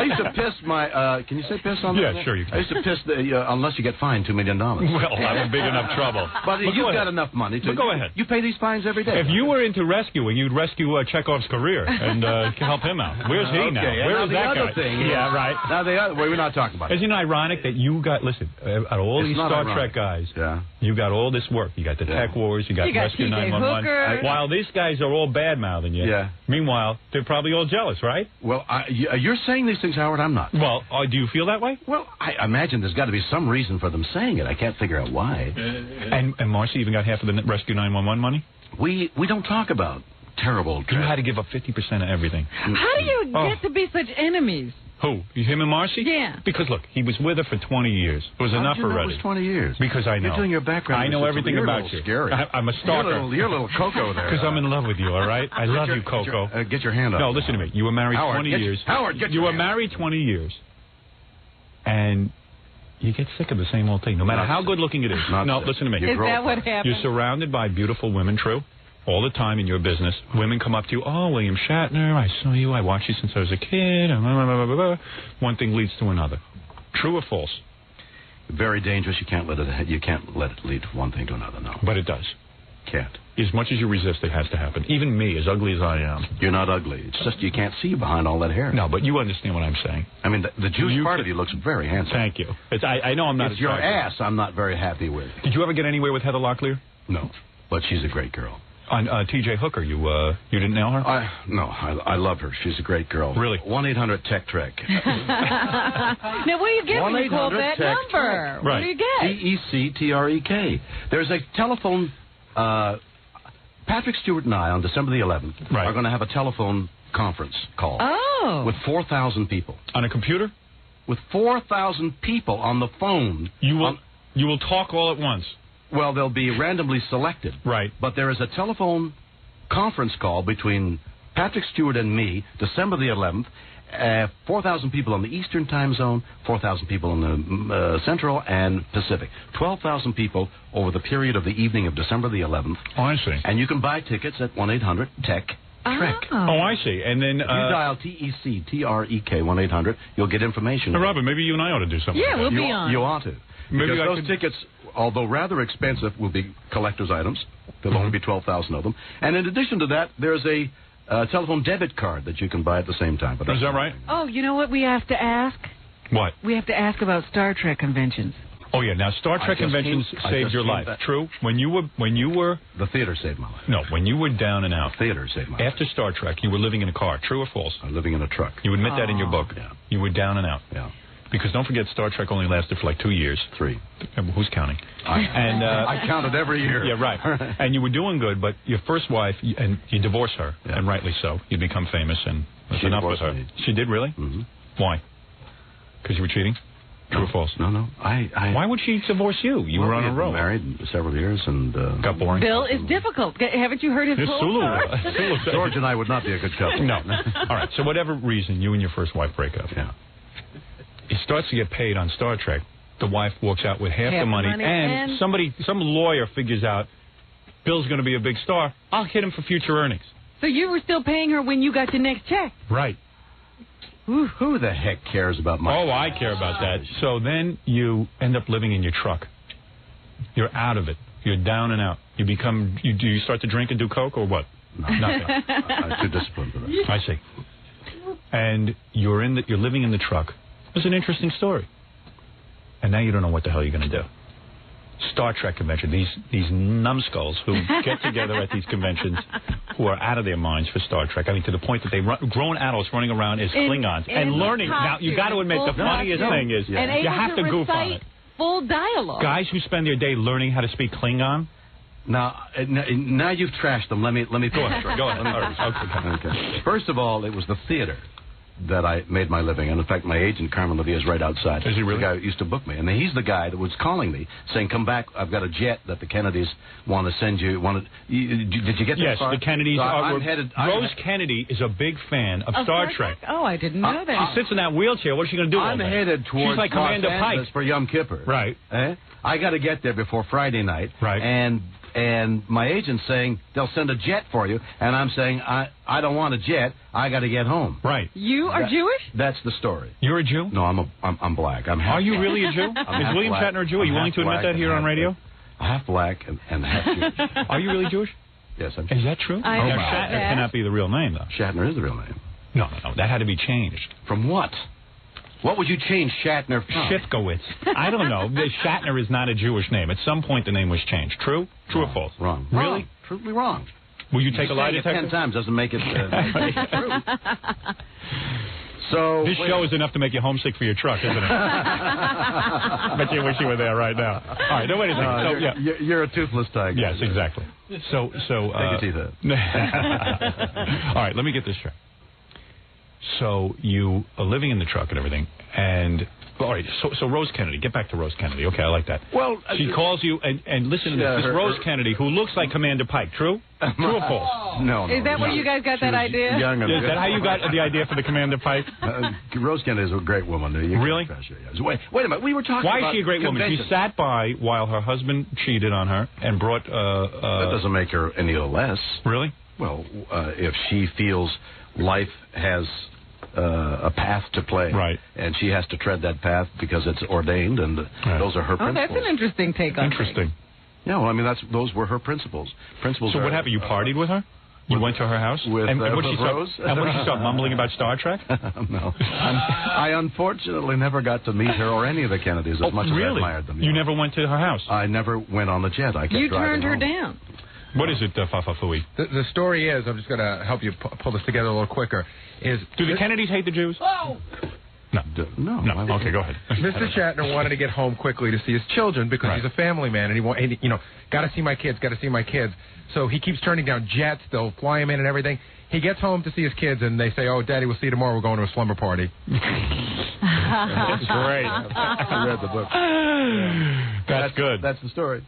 used to piss my. Can you say piss on that?
Yeah, sure you can.
I used to piss unless you get fined $2 million.
Well, I'm in big enough trouble.
But you've got enough money to.
But go ahead.
You pay these fines every day.
If you were into rescuing, you'd rescue Chekhov's career and help him out. Where's he now? Where is that guy? Yeah, right.
Now we're not talking about.
Isn't it ironic that you got out of all these Star Trek guys?
Yeah.
You got all this work. You got the Tech Wars. You got Rescue 911. While these guys are all bad mouthing you.
Yeah.
Meanwhile, they're probably all jealous, right?
Well, you're saying these things, Howard. I'm not.
Well, do you feel that way?
Well, I imagine there's got to be some reason for them saying it. I can't figure out why.
And Marcy even got half of the Rescue 911 money?
We don't talk about terrible.
You had to give up 50% of everything.
How do you get to be such enemies?
Who? Him and Marcy?
Yeah.
Because, look, he was with her for 20 years. It was enough already.
It was 20 years?
Because I know.
You're doing your background.
I know everything about you.
Scary.
I'm a stalker.
You're a little Coco there.
Because I'm in love with you, all right? I love you, Coco.
Get your hand up.
No, listen to me. You were married 20 years.
Howard,
you were married 20 years. And you get sick of the same old thing, no matter how good looking it is. No, listen to me.
Is that what happened?
You're surrounded by beautiful women, true? All the time in your business, women come up to you, oh, William Shatner, I saw you, I watched you since I was a kid, one thing leads to another. True or false?
Very dangerous. You can't let it lead from one thing to another, no.
But it does.
Can't.
As much as you resist, it has to happen. Even me, as ugly as I am.
You're not ugly. It's just you can't see behind all that hair.
No, but you understand what I'm saying.
I mean, the Jewish part of you looks very handsome.
Thank you. I know I'm not.
It's your ass I'm not very happy with.
Did you ever get anywhere with Heather Locklear?
No, but she's a great girl.
On T.J. Hooker, you didn't nail her?
No, I love her. She's a great girl.
Really?
1-800-TECH-TREK.
Now, what do you get when you call that number?
Right.
What do you get?
TECTREK. There's a telephone. Patrick Stewart and I, on December the 11th, are going to have a telephone conference call.
Oh.
With 4,000 people.
On a computer?
With 4,000 people on the phone.
You will talk all at once.
Well, they'll be randomly selected.
Right.
But there is a telephone conference call between Patrick Stewart and me, December the 11th. 4,000 people on the Eastern time zone, 4,000 people in the Central and Pacific. 12,000 people over the period of the evening of December the 11th.
Oh, I see.
And you can buy tickets at 1-800-TECH Trek.
Oh, I see. And then...
If you dial T-E-C-T-R-E-K 1-800, you'll get information.
Hey, Robert, maybe you and I ought to do something.
Yeah, we'll be on.
You ought to. Because those tickets, although rather expensive, will be collector's items. There'll only be 12,000 of them. And in addition to that, there's a telephone debit card that you can buy at the same time. But
is that right?
Oh, you know what we have to ask?
What?
We have to ask about Star Trek conventions.
Oh, yeah. Now, Star Trek conventions saved your life. True? When you were...
The theater saved my life.
No, when you were down and out.
The theater saved my life.
After Star Trek, you were living in a car. True or false?
Living in a truck.
You admit that in your book.
Yeah.
You were down and out.
Yeah.
Because don't forget, Star Trek only lasted for like 2 years.
3.
Who's counting?
I counted every year.
Yeah, right. And you were doing good, but your first wife, and you divorced her, and rightly so. You become famous, and that's enough with her.
Me.
She did, really?
Mm-hmm.
Why? Because you were cheating? True or false?
No.
Why would she divorce you? You were on a roll.
Married several years and...
got boring.
Bill, it's difficult. Haven't you heard his whole story?
George and I would not be a good couple.
No. All right. So whatever reason, you and your first wife break up.
Yeah.
It starts to get paid on Star Trek. The wife walks out with half the money, and some lawyer figures out Bill's going to be a big star. I'll hit him for future earnings.
So you were still paying her when you got your next check?
Right.
Who the heck cares about money?
Oh, I care about that. So then you end up living in your truck. You're out of it. You're down and out. Do you start to drink and do coke or what?
No.
Nothing.
I'm too disciplined for that.
I see. And you're living in the truck. It's an interesting story. And now you don't know what the hell you're going to do. Star Trek convention, these numbskulls who get together at these conventions who are out of their minds for Star Trek. I mean, to the point that grown adults running around as Klingons and learning. Now, you got to admit, the funniest thing is you have to goof on it.
Full dialogue.
Guys who spend their day learning how to speak Klingon.
Now you've trashed them. Let me go ahead.
Go ahead.
Okay. First of all, it was the theater that I made my living. And in fact, my agent, Carmen Levy, is right outside.
Is he really?
The guy who used to book me. And he's the guy that was calling me, saying, come back, I've got a jet that the Kennedys want to send you. Did you get that
Yes,
far?
the Kennedys
So
Rose Kennedy is a big fan of Star Trek.
Oh, I didn't know that.
She sits in that wheelchair. What is she going to do
I'm headed towards
She's like
Los
Commander
Angeles
Pike.
for Yom Kippur.
Right.
I got to get there before Friday night.
Right.
And my agent's saying they'll send a jet for you, and I'm saying I don't want a jet. I got to get home.
Right.
You are Jewish?
That's the story.
You're a Jew?
No, I'm black. I'm half.
Are you really a Jew? Is William Shatner a Jew? Are you willing to admit that here on radio?
Half black and half Jewish.
Are you really Jewish?
Yes, I'm Jewish.
Is that true?
I
now, Shatner cannot be the real name, though.
Shatner is the real name.
No. That had to be changed.
From what? What would you change Shatner from?
Shifkowitz. I don't know. Shatner is not a Jewish name. At some point, the name was changed. True? True or false?
Wrong.
Really?
Wrong. Truly wrong.
Will you take a lie detector?
10 times doesn't make it true. So
this show is enough to make you homesick for your truck, isn't it? But you wish you were there right now. All right, no, wait a second.
You're a toothless tiger.
Yes, exactly. So
take your teeth out.
All right, let me get this straight. So you are living in the truck and everything, and all right. So Rose Kennedy, get back to Rose Kennedy. Okay, I like that.
Well,
she calls you and listen to this. This Rose Kennedy, who looks like Commander Pike. True? True or false?
No.
Is that where you guys got that idea?
Young and
is that how you got the idea for the Commander Pike?
Rose Kennedy is a great woman.
Really?
Wait a minute. We were talking.
Why
about
is she a great woman? She sat by while her husband cheated on her and brought.
That doesn't make her any less.
Really?
Well, if she feels life has a path to play,
right,
and she has to tread that path because it's ordained, and those are her principles.
Oh, that's an interesting take on
Interesting.
Yeah, well, I mean, those were her principles.
So what happened? You partied with her? You went to her house?
With
Rose? And what did she start mumbling about Star Trek?
No. I unfortunately never got to meet her or any of the Kennedys as much as I admired them.
You never went to her house?
I never went on the jet. I kept
You
driving
turned her
home.
down.
What is it, Fafafui?
The story is, I'm just going to help you pull this together a little quicker, is...
Do the Kennedys hate the Jews?
Oh!
No. Okay, go ahead.
Mr. Shatner wanted to get home quickly to see his children because he's a family man, and he got to see my kids, So he keeps turning down jets. They'll fly him in and everything. He gets home to see his kids, and they say, "Oh, Daddy, we'll see you tomorrow. We're going to a slumber party."
That's great.
I read the book.
That's good.
That's the story.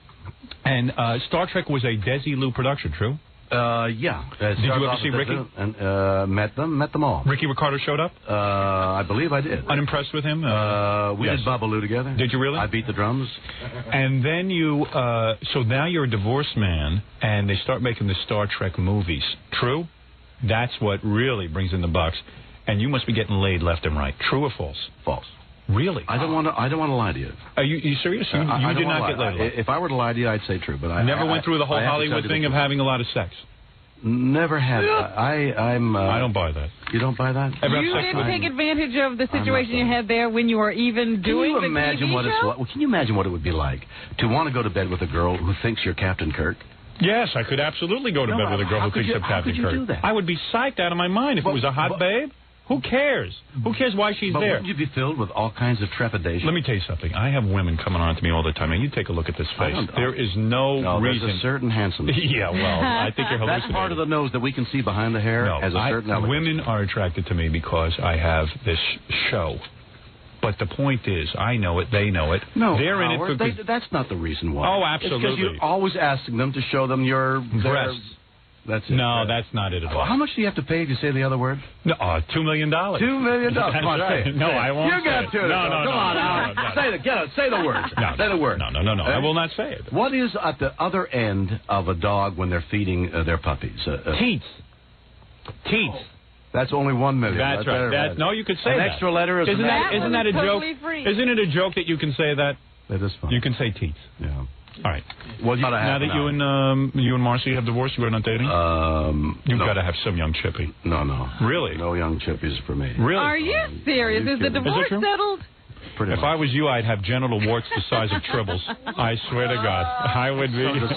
And Star Trek was a Desilu production, true?
Yeah.
Did you ever see Ricky?
And met them all.
Ricky Ricardo showed up?
I believe I did.
Unimpressed with him?
We did Babalu together.
Did you really?
I beat the drums.
And then you, so now you're a divorced man, and they start making the Star Trek movies. True? That's what really brings in the bucks. And you must be getting laid left and right. True or false?
False.
Really?
I don't want to lie to you.
Are you serious? You did not get laid.
If I were to lie to you, I'd say true. But I
never went through the whole Hollywood thing of having a lot of sex.
Never had. I
don't buy that.
You don't buy that?
You didn't take advantage of the situation you had there when you were even doing the TV show?
Can you imagine what it would be like to want to go to bed with a girl who thinks you're Captain Kirk?
Yes, I could absolutely go to bed with a girl who thinks I'm Captain Kirk.
Do that?
I would be psyched out of my mind if it was a hot babe. Who cares? Who cares why she's there?
Wouldn't you be filled with all kinds of trepidation?
Let me tell you something. I have women coming on to me all the time. And you take a look at this face. There is no reason.
There's a certain handsomeness.
Yeah, well, I think you're hallucinating.
That's part of the nose that we can see behind the hair as a certain elegance.
Women are attracted to me because I have this show. But the point is, I know it, they know it.
No,
they're
Howard,
in it.
That's not the reason why.
Oh, absolutely.
It's because you're always asking them to show them your
breasts.
That's it.
No, that's not it at all.
How much do you have to pay if you say the other word?
No, $2 million. $2
million. Come on, say it.
No, I won't.
You got to.
No.
Come on, say the word. Say the word.
No. I will not say it.
What is at the other end of a dog when they're feeding their puppies?
Teats.
That's only $1 million.
That's right. No, you could say
an
that.
extra letter is
isn't that a joke?
Free.
Isn't it a joke that you can say that?
That is fun.
You can say teats.
Yeah.
All right.
Well,
now that you and Marcy have divorced, you are not dating? You've got to have some young chippy.
No.
Really?
No young chippies for me.
Really?
Are you serious? Is the divorce settled?
If I was you, I'd have genital warts the size of tribbles. I swear to God. I would be.
You'd be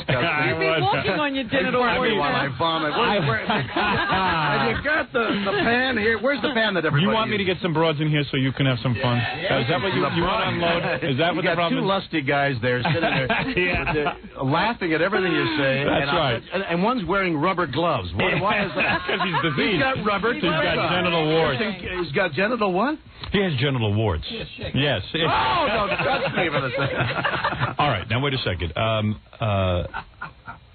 walking on your genital warts.
While I vomit. Have you got the pan here? Where's the pan that everybody
You want me to get some broads in here so you can have some fun? Is that what you want to unload? Is that what the problem is?
You got two lusty guys there sitting there laughing at everything you say.
That's right.
And one's wearing rubber gloves. Why is that?
Because he's diseased.
He's got rubber gloves.
He's got genital warts.
He's got genital what?
He has genital warts. Yes.
Oh, no, touch me for the second.
All right, now wait a second.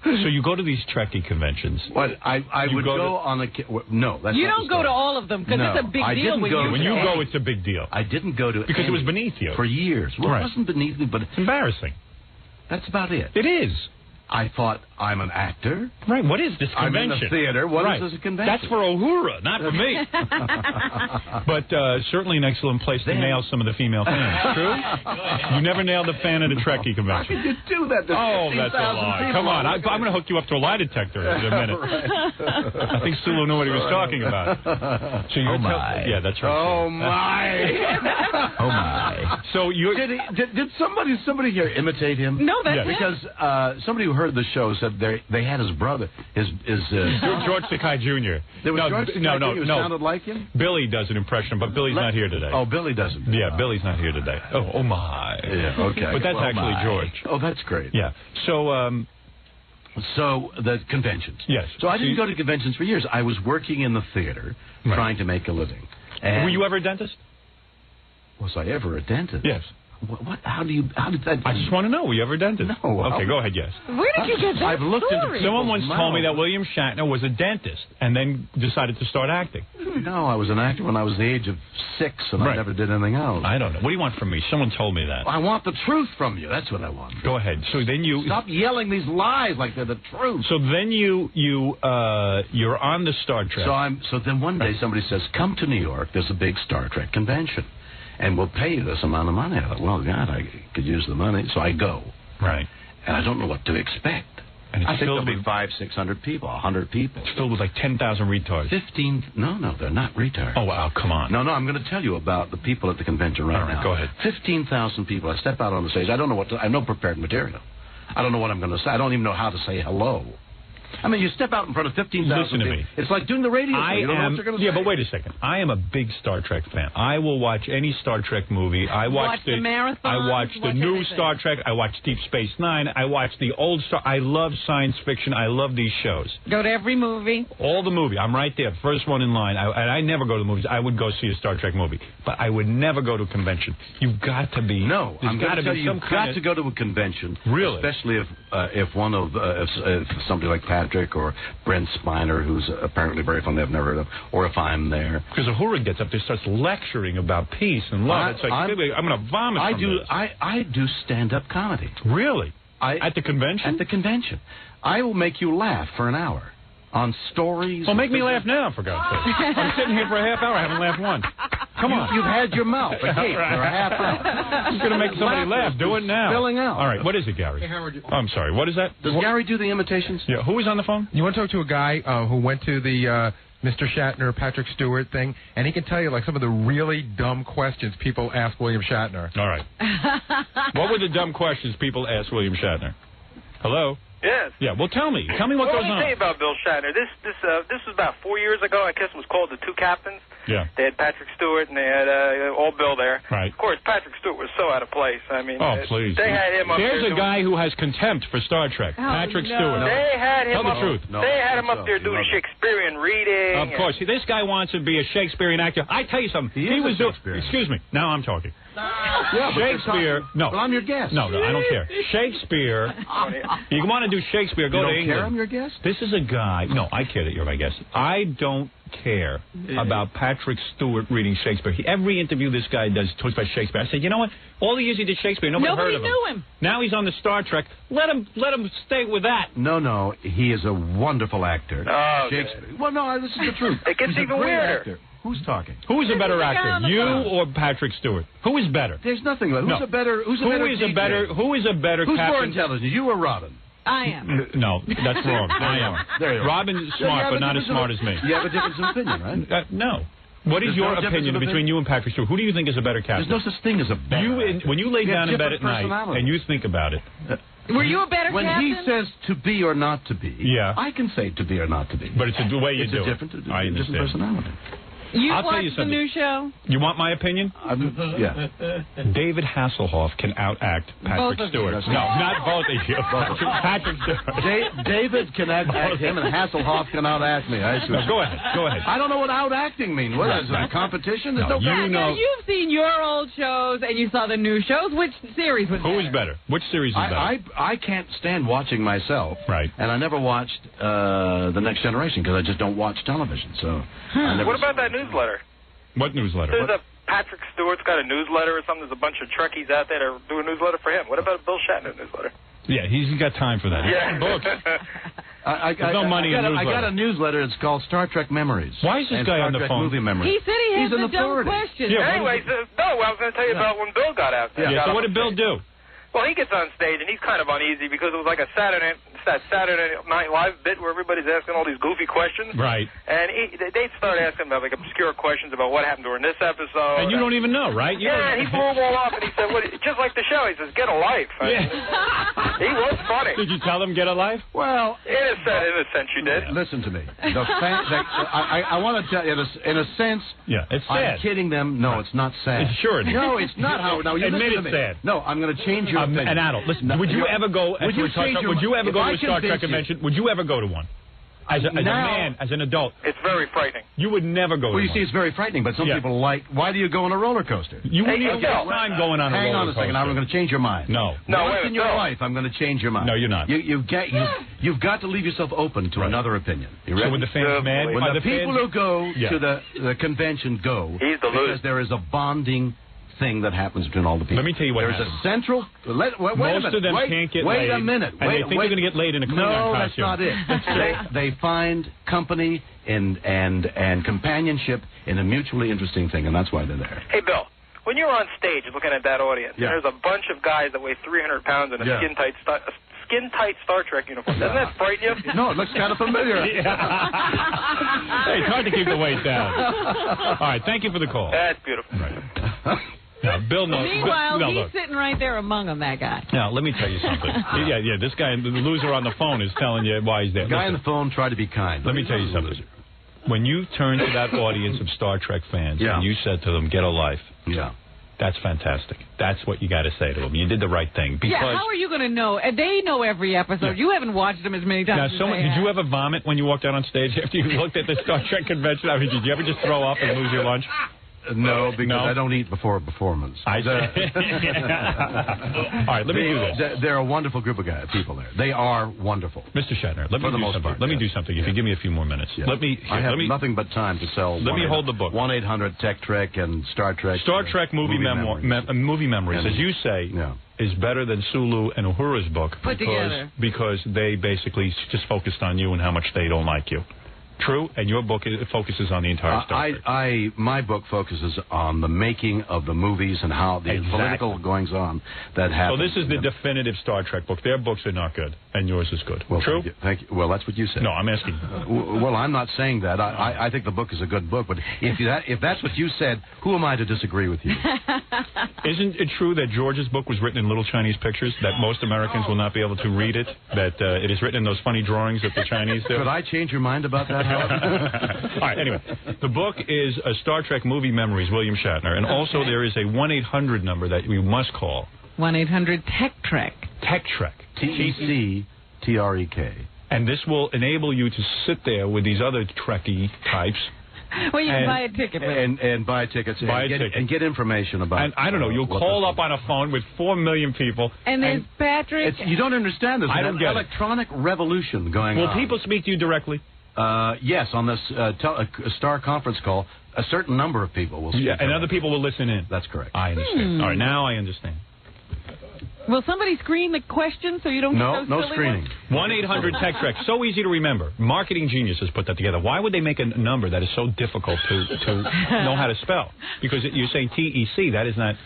So you go to these Trekkie conventions.
What? I would go on a... No, that's
You don't go to all of them because it's a big deal.
When you go, it's a big deal.
I didn't go to
because it was beneath you.
For years. Well, it wasn't beneath me, but...
It's embarrassing.
That's about it.
It is.
I thought, I'm an actor.
Right, what is this convention?
I'm in the theater. What is this convention?
That's for Uhura, not for me. But certainly an excellent place to nail some of the female fans. True? You never nailed a fan at a Trekkie convention.
How could you do that?
That's a lie. Come on, I'm going to hook you up to a lie detector in a minute. I think Sulu knew what he was talking about. So
oh, my.
Yeah, that's right.
Oh, my.
Oh, my.
So did somebody here imitate him?
No, that's
because somebody who heard the show said they had his brother,
George Takei Jr.
There was George Takei Jr. who sounded like him?
Billy does an impression, but Billy's not here today.
Oh, Billy doesn't.
Yeah, Billy's not here today. Oh my.
Yeah, okay.
But that's actually George.
Oh, that's great.
Yeah.
So the conventions.
Yes.
So I didn't go to conventions for years. I was working in the theater trying to make a living. And
were you ever a dentist?
Was I ever a dentist?
Yes.
What? How did that...
I just want to know. Were you ever a dentist?
No.
Okay, go ahead, yes.
Where did you get that
I've looked
story?
Someone once told me that William Shatner was a dentist and then decided to start acting.
No, I was an actor when I was the age of 6 and I never did anything else.
I don't know. What do you want from me? Someone told me that.
I want the truth from you. That's what I want.
Go ahead. So then you...
Stop yelling these lies like they're the truth.
So then you're on the Star Trek.
So then one day somebody says, come to New York. There's a big Star Trek convention. And we'll pay you this amount of money. I thought, well, God, I could use the money. So I go.
Right.
And I don't know what to expect.
And it's
I think there'll be 500-600 people, 100 people.
It's filled with like 10,000 retards.
15. No, they're not retards.
Oh, wow, come on.
No, I'm going to tell you about the people at the convention right now.
Go ahead.
15,000 people. I step out on the stage. I don't know I have no prepared material. I don't know what I'm going to say. I don't even know how to say hello. I mean, you step out in front of 15,000
Listen to
people.
me.
It's like doing the radio show. You don't know what you're going to say.
Yeah, but wait a second. I am a big Star Trek fan. I will watch any Star Trek movie. I watch
the marathon.
I watch the new Star Trek. I watch Deep Space Nine. I watch the old Star. I love science fiction. I love these shows.
Go to every movie.
All the movie. I'm right there, first one in line. I never go to the movies. I would go see a Star Trek movie, but I would never go to a convention. You've got to be.
No, I'm going to tell you, you've got to go to a convention.
Really,
especially if one of if somebody like Patrick or Brent Spiner, who's apparently very funny, I've never heard of, or if I'm there.
Because Uhura gets up there, starts lecturing about peace and love. It's like, I'm going to vomit from this.
I do stand-up comedy.
Really? At the convention?
At the convention. I will make you laugh for an hour. on stories.
Well, make me laugh now, for God's sake. I'm sitting here for a half hour. I haven't laughed once. Come on.
You've had your mouth agape for a half hour.
I'm going to make somebody laugh. Do it now.
Spilling out.
All right. What is it, Gary?
Hey, Howard.
Oh, I'm sorry. What is that?
Does Gary do the imitations?
Yeah. Who is on the phone?
You want to talk to a guy who went to the Mr. Shatner, Patrick Stewart thing, and he can tell you like some of the really dumb questions people ask William Shatner.
All right. What were the dumb questions people asked William Shatner? Hello?
Yes.
Yeah, well, tell me. Tell me what goes on.
Let me tell you about Bill Shatner. This was about 4 years ago. I guess it was called The Two Captains.
Yeah.
They had Patrick Stewart and they had old Bill there.
Right.
Of course, Patrick Stewart was so out of place. I mean,
please.
They had him up there.
There's a guy who has contempt for Star Trek. Patrick Stewart.
They had him
Tell the truth.
They had him up there doing Shakespearean reading.
Of course. This guy wants to be a Shakespearean actor. I tell you something.
He was Shakespearean.
Excuse me. Now I'm talking.
Yeah,
Shakespeare. No.
Well, I'm your guest.
No, I don't care. Shakespeare. You want to do Shakespeare, go to England.
You don't care I'm your guest?
This is a guy. No, I care that you're my guest. I don't care about Patrick Stewart reading Shakespeare. Every interview this guy does talks about Shakespeare. I said, you know what? All the years he did Shakespeare, nobody heard of him.
Nobody knew him.
Now he's on the Star Trek. Let him stay with that.
No, he is a wonderful actor.
Oh,
Shakespeare. Well, no, this is the truth.
It gets even weirder.
Actor. Who's talking?
Who is a better actor, you or Patrick Stewart? Who is better?
There's nothing like Who's a better
Who's a better
Who's
captain?
more intelligent, you or Robin?
I am.
No, that's wrong. I am.
There you are.
Robin's smart, but not as smart as me.
You have a difference of opinion, right?
No. What is your opinion between you and Patrick Stewart? Who do you think is a better captain?
There's no such thing as a better actor.
When you lay down in bed at night and you think about it.
Were you a better
when
captain?
When he says to be or not to be, I can say to be or not to be.
But it's the way you do it.
It's a different personality.
I'll tell you something. The new show?
You want my opinion?
Yeah.
David Hasselhoff can outact Patrick Stewart. No, not both of you. Patrick Stewart.
David can outact him, and Hasselhoff can outact me.
Go ahead. Go ahead.
I don't know what outacting means. What is it? A competition? There's
no. You've seen your old shows, and you saw the new shows. Which series was better?
Who is better? Which series is better?
I can't stand watching myself.
Right.
And I never watched The Next Generation because I just don't watch television. So.
What about that newsletter?
What newsletter?
Patrick Stewart's got a newsletter or something. There's a bunch of Trekkies out there that are doing a newsletter for him. What about Bill Shatner newsletter?
Yeah, he's got time for that.
Yeah.
Books. There's no money in newsletter.
I got a newsletter. It's called Star Trek Memories.
Why is this guy on the phone?
Movie Memories.
He said he has the dumb questions.
Yeah, anyways, I was going to tell you about when Bill got out there.
Yeah, so what did Bill do?
Well, he gets on stage, and he's kind of uneasy because it was like that Saturday Night Live bit where everybody's asking all these goofy questions.
Right.
And they'd start asking about, like, obscure questions about what happened during this episode.
And you don't even know, right?
And he blew them all off, and he said, just like the show, he says, get a life. He was funny.
Did you tell them get a life?
Well,
in a sense you did.
Listen to me. I want to tell you, in a sense,
it's sad.
I'm kidding them. No, it's not sad.
Sure it is.
No, it's not, Howard. Now, you
admit
it's
sad.
No, I'm going to change your opinion.
An adult. Listen, would you ever go to a Star Trek convention? Would you ever go to one? As a man, as an adult.
It's very frightening.
You would never go to one.
Well, you see, it's very frightening, but some people like, why do you go on a roller coaster?
You wouldn't even get time going on a roller coaster.
Hang on a second, I'm going to change your mind.
No.
Once in your life, I'm going to change your mind.
No, you're not.
You've got to leave yourself open to another opinion. You ready?
So when the fans mad?
When the people who go to the convention go, because there is a bonding thing that happens between all the people.
Let me tell you what
happens. There's a central... Wait
Most of them can't get laid.
Wait a minute.
And they think they're going to get laid in a Klingon costume.
No, that's not it. They find company and companionship in a mutually interesting thing, and that's why they're there.
Hey, Bill, when you're on stage looking at that audience, there's a bunch of guys that weigh 300 pounds in a skin-tight Star Trek uniform. Doesn't that frighten you?
No, it looks kind of familiar.
Hey, it's hard to keep the weight down. All right, thank you for the call.
That's beautiful.
Right. Now, Bill knows.
Meanwhile, he's sitting right there among them, that guy.
Now, let me tell you something. This guy, the loser on the phone, is telling you why he's there.
The guy on the phone tried to be kind.
Let me tell you something. When you turned to that audience of Star Trek fans and you said to them, get a life.
Yeah.
That's fantastic. That's what you got to say to them. You did the right thing. Because
how are you going to know? They know every episode. You haven't watched them as many times as they have.
Did you ever vomit when you walked out on stage after you looked at the Star Trek convention? I mean, did you ever just throw up and lose your lunch?
No, because I don't eat before a performance.
I see. All right, let me do this.
They're a wonderful group of people there. They are wonderful.
Mr. Shatner, let me do something. Let me do something. If you give me a few more minutes.
Yeah. I have nothing but time to sell.
Let me hold the book.
1-800-TECH-TREK and Star Trek.
Star Trek movie memories, as you say, is better than Sulu and Uhura's book.
Put together.
Because they basically just focused on you and how much they don't like you. True, and your book focuses on the entire Star Trek.
My book focuses on the making of the movies and how the political goings-on that happen.
So this is the definitive Star Trek book. Their books are not good, and yours is good.
Well,
true?
Thank you. Well, that's what you said.
No, I'm asking.
Well, I'm not saying that. I think the book is a good book, but if that's what you said, who am I to disagree with you?
Isn't it true that George's book was written in little Chinese pictures, that most Americans will not be able to read it, that it is written in those funny drawings that the Chinese do?
Could I change your mind about that?
All right, anyway, the book is a Star Trek movie memories, William Shatner, and also there is a 1-800 number that you must call.
1-800-TECH-TREK.
TECH-TREK.
TECTREK.
And this will enable you to sit there with these other Trekkie types.
Well, you can buy a ticket with it.
And buy tickets and get information about.
And I don't know. You'll call up on a phone with 4 million people.
And there's Patrick.
You don't understand this.
I don't get
electronic revolution going on.
Will people speak to you directly?
Yes, on this Star conference call, a certain number of people will speak.
Yeah, and other people will listen in.
That's correct.
I understand. All right, now I understand.
Will somebody screen the question so you don't get those silly
screening.
1-800-TECH-TREK. So easy to remember. Marketing geniuses put that together. Why would they make a number that is so difficult to know how to spell? Because you're saying TEC. That is not...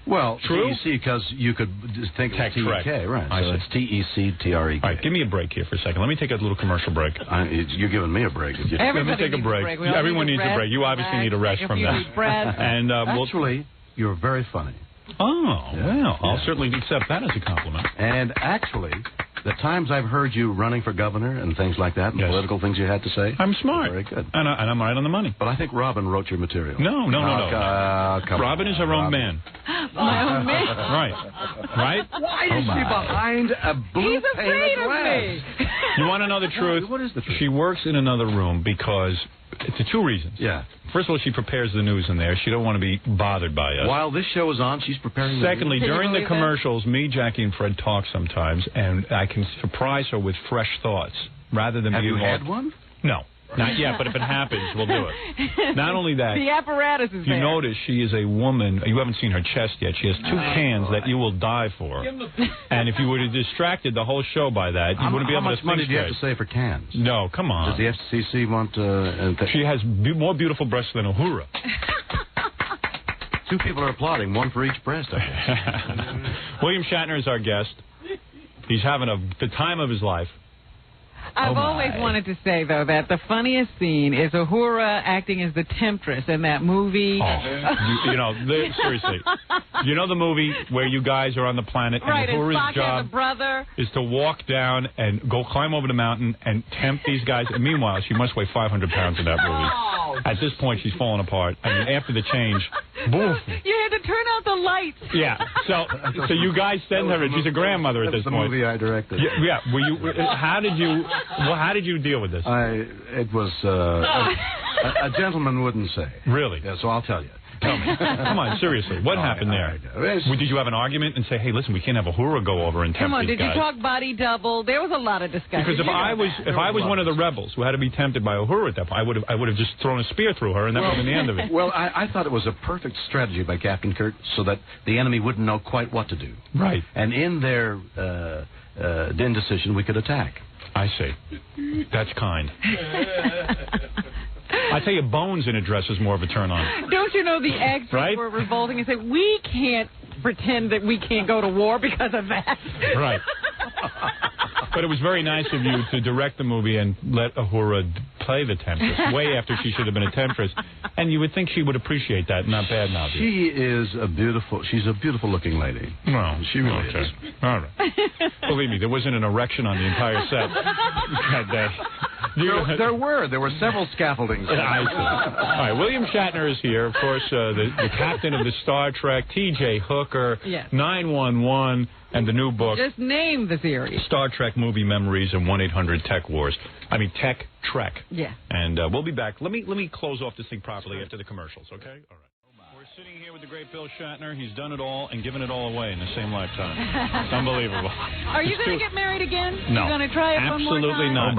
Well,
true?
TEC, because you could think of TEK, right? So it's TECTREK.
All right, give me a break here for a second. Let me take a little commercial break.
You're giving me a break.
Let me take a break. Everyone needs a break. You obviously need a rest from that. And
actually, you're very funny.
Oh, well, I'll certainly accept that as a compliment.
And actually, the times I've heard you running for governor and things like that, and political things you had to say,
I'm smart.
Very good.
And I'm right on the money.
But I think Robin wrote your material.
No. Robin is her own man.
My own man?
Right?
Why is she behind a blue pane of glass?
You want to know the truth?
What is the truth?
She works in another room because... It's 2 reasons.
Yeah.
First of all, she prepares the news in there. She don't want to be bothered by us.
While this show is on, she's preparing
Secondly, during the commercials, me, Jackie, and Fred talk sometimes, and I can surprise her with fresh thoughts rather than
Have
being...
you had one?
No. Not yet, but if it happens, we'll do it. Not only that...
The apparatus is there.
You notice she is a woman... You haven't seen her chest yet. She has 2 cans that you will die for. And if you were distracted the whole show by that, you wouldn't be able to think
straight. How much money do you have to say for cans?
No, come on.
Does the FCC want...
She has more beautiful breasts than Uhura.
2 people are applauding, 1 for each breast, I guess.
William Shatner is our guest. He's having the time of his life.
I've always wanted to say, though, that the funniest scene is Uhura acting as the Temptress in that movie.
Seriously. You know the movie where you guys are on the planet and Uhura's job is to walk down and go climb over the mountain and tempt these guys. And meanwhile, she must weigh 500 pounds in that movie. At this point, she's falling apart. I mean, after the change, boom.
You had to turn out the lights.
Yeah. So you guys send her, and she's a grandmother at this point.
That's the movie I directed.
Yeah. How did you deal with this?
It was a gentleman wouldn't say.
Really?
Yeah, so I'll tell you.
Tell me. Come on, seriously. What happened there? Did you have an argument and say, hey, listen, we can't have Uhura go over and tempt these guys?
Did you talk body double? There was a lot of discussion.
Because if I was one of the rebels who had to be tempted by Uhura at that point, I would have just thrown a spear through her, and that would have been the end of it.
Well, I thought it was a perfect strategy by Captain Kirk so that the enemy wouldn't know quite what to do.
Right.
And in their indecision, we could attack.
I see. That's kind. I tell you, bones in a dress is more of a turn-on.
Don't you know the extras were revolting and said, we can't pretend that we can't go to war because of that.
Right. But it was very nice of you to direct the movie and let Uhura play the Temptress way after she should have been a Temptress. And you would think she would appreciate that, not badmouth you.
She's a beautiful-looking lady.
Well,
she really is.
All right. Believe me, there wasn't an erection on the entire set that day.
There were several scaffoldings.
All right, William Shatner is here, of course, the captain of the Star Trek, T.J. Hooker, 911, and the new book.
Just name the series.
Star Trek Movie Memories and 1-800-TECH Wars. I mean, Tech Trek.
Yeah.
And we'll be back. Let me close off this thing properly after the commercials, okay? All right. We're sitting here with the great Bill Shatner. He's done it all and given it all away in the same lifetime. It's unbelievable.
Are you going to get married again?
No.
You're going to try it one more time?
Absolutely not.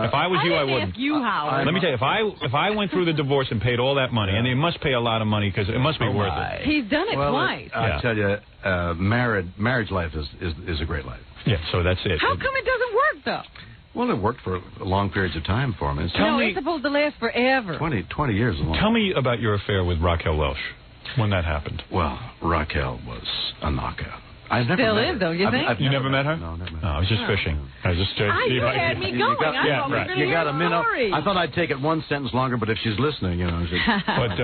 If
I was you, I wouldn't.
Ask you, Howard.
Let me tell you, if I went through the divorce and paid all that money, and they must pay a lot of money because it must be worth it.
He's done it twice.
I tell you, marriage life is a great life.
Yeah, so that's it.
How come it doesn't work, though?
Well, it worked for long periods of time for me.
It's supposed to last forever.
20 years is long.
Tell me about your affair with Raquel Welch, when that happened.
Well, Raquel was a knockout. I've never
Still
met
is,
her.
though, you think?
You never met her?
No, never met
her. I was just fishing. I was just...
you had me going.
You got a minute. I thought I'd take it one sentence longer, but if she's listening, you know...
But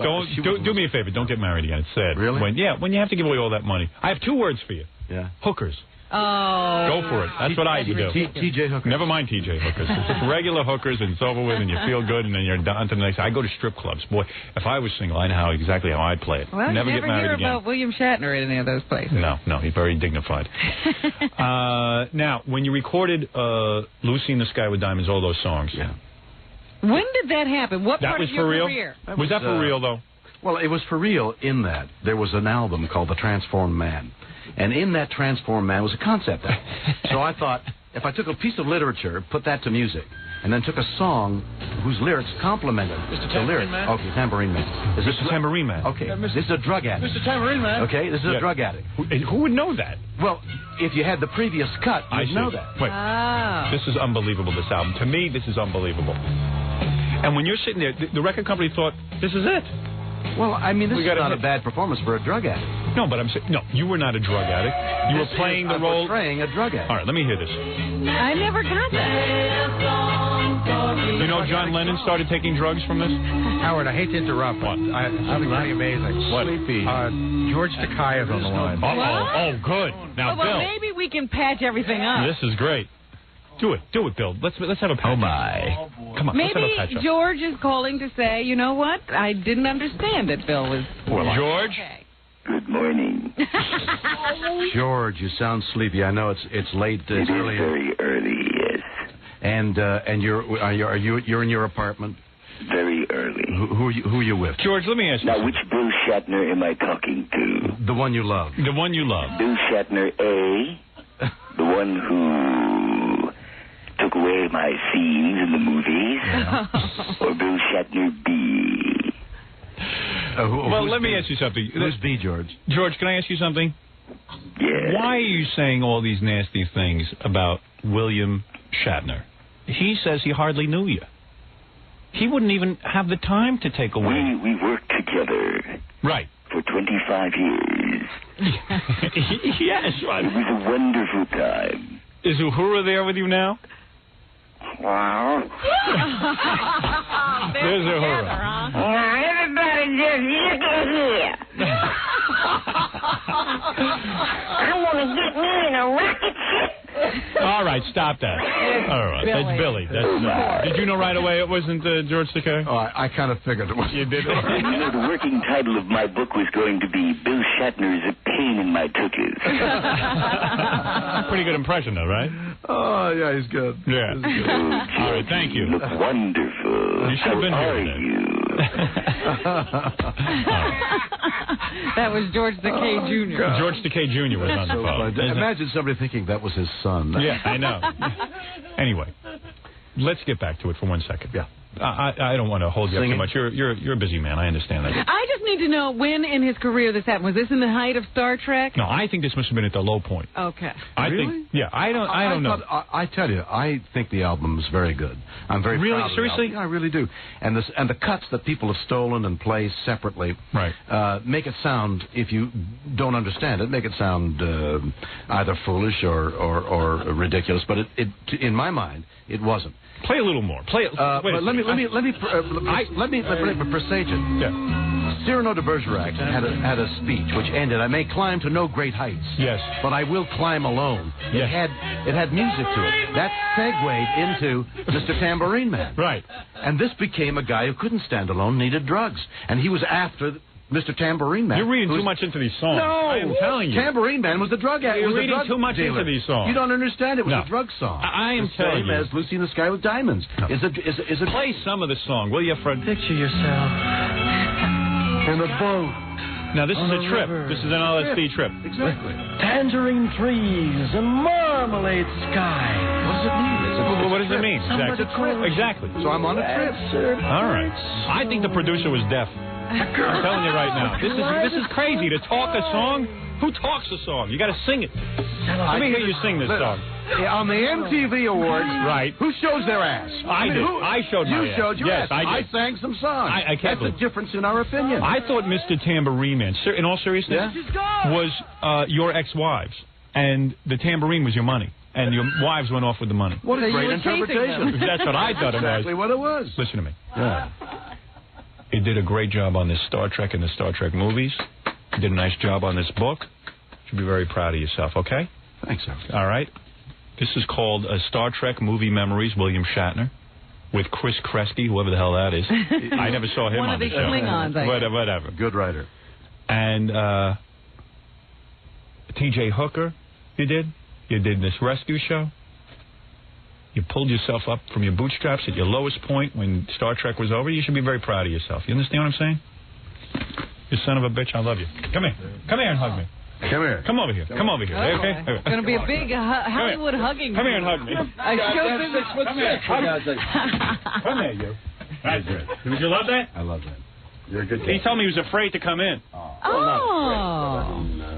do me a favor. Don't get married again. It's sad.
Really?
When you have to give away all that money. I have 2 words for you.
Yeah.
Hookers.
Oh.
Go for it. That's what I would do.
T.J. Hookers.
Never mind T.J. Hookers. It's just regular hookers and it's over with and you feel good and then you're on to the next. I go to strip clubs. Boy, if I was single, I know exactly how I'd play it.
Well,
never
you
get married
hear
again.
about William Shatner at any of those places.
No, he's very dignified. Now, when you recorded Lucy in the Sky with Diamonds, all those songs.
Yeah.
When did that happen? What part of your career?
Was that for real, though?
Well, it was for real in that there was an album called The Transformed Man. And in that Transformed Man was a concept album. So I thought, if I took a piece of literature, put that to music, and then took a song whose lyrics complemented the lyrics.
Man?
Okay, Tambourine Man. Is this
Mr. Tambourine Man?
Okay, this is a drug addict.
Mr. Tambourine Man?
Okay, this is a drug addict.
Who would know that?
Well, if you had the previous cut, you'd know that.
Wait, this is unbelievable, this album. To me, this is unbelievable. And when you're sitting there, the record company thought, this is it.
Well, I mean, this is not a bad performance for a drug addict.
No, but I'm saying, no, you were not a drug addict. You were playing the role.
Portraying a drug addict.
All right, let me hear this.
I never got that.
You know John Lennon started taking drugs from this?
Howard, I hate to interrupt, but something pretty amazing.
What?
George Takei is on the line.
Oh, good. Now,
well,
Bill.
maybe we can patch everything up.
This is great. Do it, Bill. Let's have a patch.
Oh, my.
Come on,
maybe
let's have a patch up.
George is calling to say, you know what? I didn't understand that Bill was...
Well, George?
Okay.
Good morning.
George, you sound sleepy. I know it's late. It's early.
Is very early, yes.
And you're in your apartment?
Very early.
Who are you with?
George, let me ask you
now,
something.
which Bill Shatner am I talking to?
The one you love.
The one you love.
Bill Shatner A, the one who took away my scenes in the movies, or Bill Shatner B?
Well, let me ask you something.
Who's B, George?
George, can I ask you something?
Yeah.
Why are you saying all these nasty things about William Shatner? He says he hardly knew you. He wouldn't even have the time to take away.
We worked together.
Right.
For 25 years.
Yes, right.
It was a wonderful time.
Is Uhura there with you now?
Wow.
There's Uhura.
Everybody just look at here. I want to get me in a rocket ship.
All right, stop that. All right, that's Billy. Did you know right away it wasn't George Takei?
Oh, I kind of figured it was.
You did?
You know, the working title of my book was going to be Bill Shatner's A Pain in My Tuchus.
Pretty good impression, though, right?
Oh, yeah, he's good.
Yeah.
Oh, George,
all right, thank you.
You look wonderful.
You should have been
How
here
are
today.
you?
That was George Takei Jr.
George Takei Jr. was on the phone.
Imagine somebody thinking that was his son.
Yeah, I know. Anyway, let's get back to it for 1 second.
Yeah.
I don't want to hold you up too much. You're a busy man. I understand that.
I just need to know when in his career this happened. Was this in the height of Star Trek?
No, I think this must have been at the low point.
Okay.
Really?
I don't know.
I tell you, I think the album is very good. I'm very proud of the
seriously?
album. Yeah, I really do. And the cuts that people have stolen and play separately,
right?
Make it sound, if you don't understand it, make it sound either foolish or ridiculous. But it in my mind, it wasn't.
Play a little more. Play it.
But let me presage it.
Yeah.
Cyrano de Bergerac had a speech which ended, "I may climb to no great heights,
yes,
but I will climb alone."
Yes.
It had music to it. That segued into Mr. Tambourine Man.
Right.
And this became a guy who couldn't stand alone, needed drugs, and he was after Mr. Tambourine Man.
You're reading too much into these songs.
No,
I am telling you.
Tambourine Man was the drug addict.
You're reading too much into these songs.
You don't understand. It was a drug song.
I am telling you.
Same as Lucy in the Sky with Diamonds.
No.
Is it
Play some of the song, will you, Fred?
Picture yourself in a boat.
Now, this is a trip. This is an LSD trip.
Exactly.
Tangerine trees and marmalade sky.
What does it mean?
What does it mean? Exactly.
So I'm on a trip.
All right. I think the producer was deaf. I'm telling you right now. This is crazy to talk a song. Who talks a song? You got to sing it. Let me hear you sing this song.
On the MTV Awards,
right?
Who shows their ass?
I did. I showed my ass.
You showed your ass.
Yes, I did.
I sang some songs.
I can't
That's the difference in our opinion.
I thought Mr. Tambourine Man, in all seriousness, was your ex-wives, and the tambourine was your money, and your wives went off with the money.
What a great interpretation.
That's what I thought it was.
Exactly what it was.
Listen to me.
Yeah.
You did a great job on this Star Trek and the Star Trek movies. You did a nice job on this book. You should be very proud of yourself, okay?
Thanks, sir.
All right. This is called Star Trek Movie Memories, William Shatner, with Chris Kresge, whoever the hell that is. I never saw him on the show.
One of the Klingons,
Whatever.
Good writer.
And T.J. Hooker, you did this rescue show. You pulled yourself up from your bootstraps at your lowest point when Star Trek was over. You should be very proud of yourself. You understand what I'm saying? You son of a bitch, I love you. Come here. Come here and hug me.
Come here.
Come over here. Come over here. Okay?
It's going to be a big Hollywood hugging.
Come here and hug me. Come here, you. That's good. Did you love that?
I love that. You're a good kid.
He told me he was afraid to come in.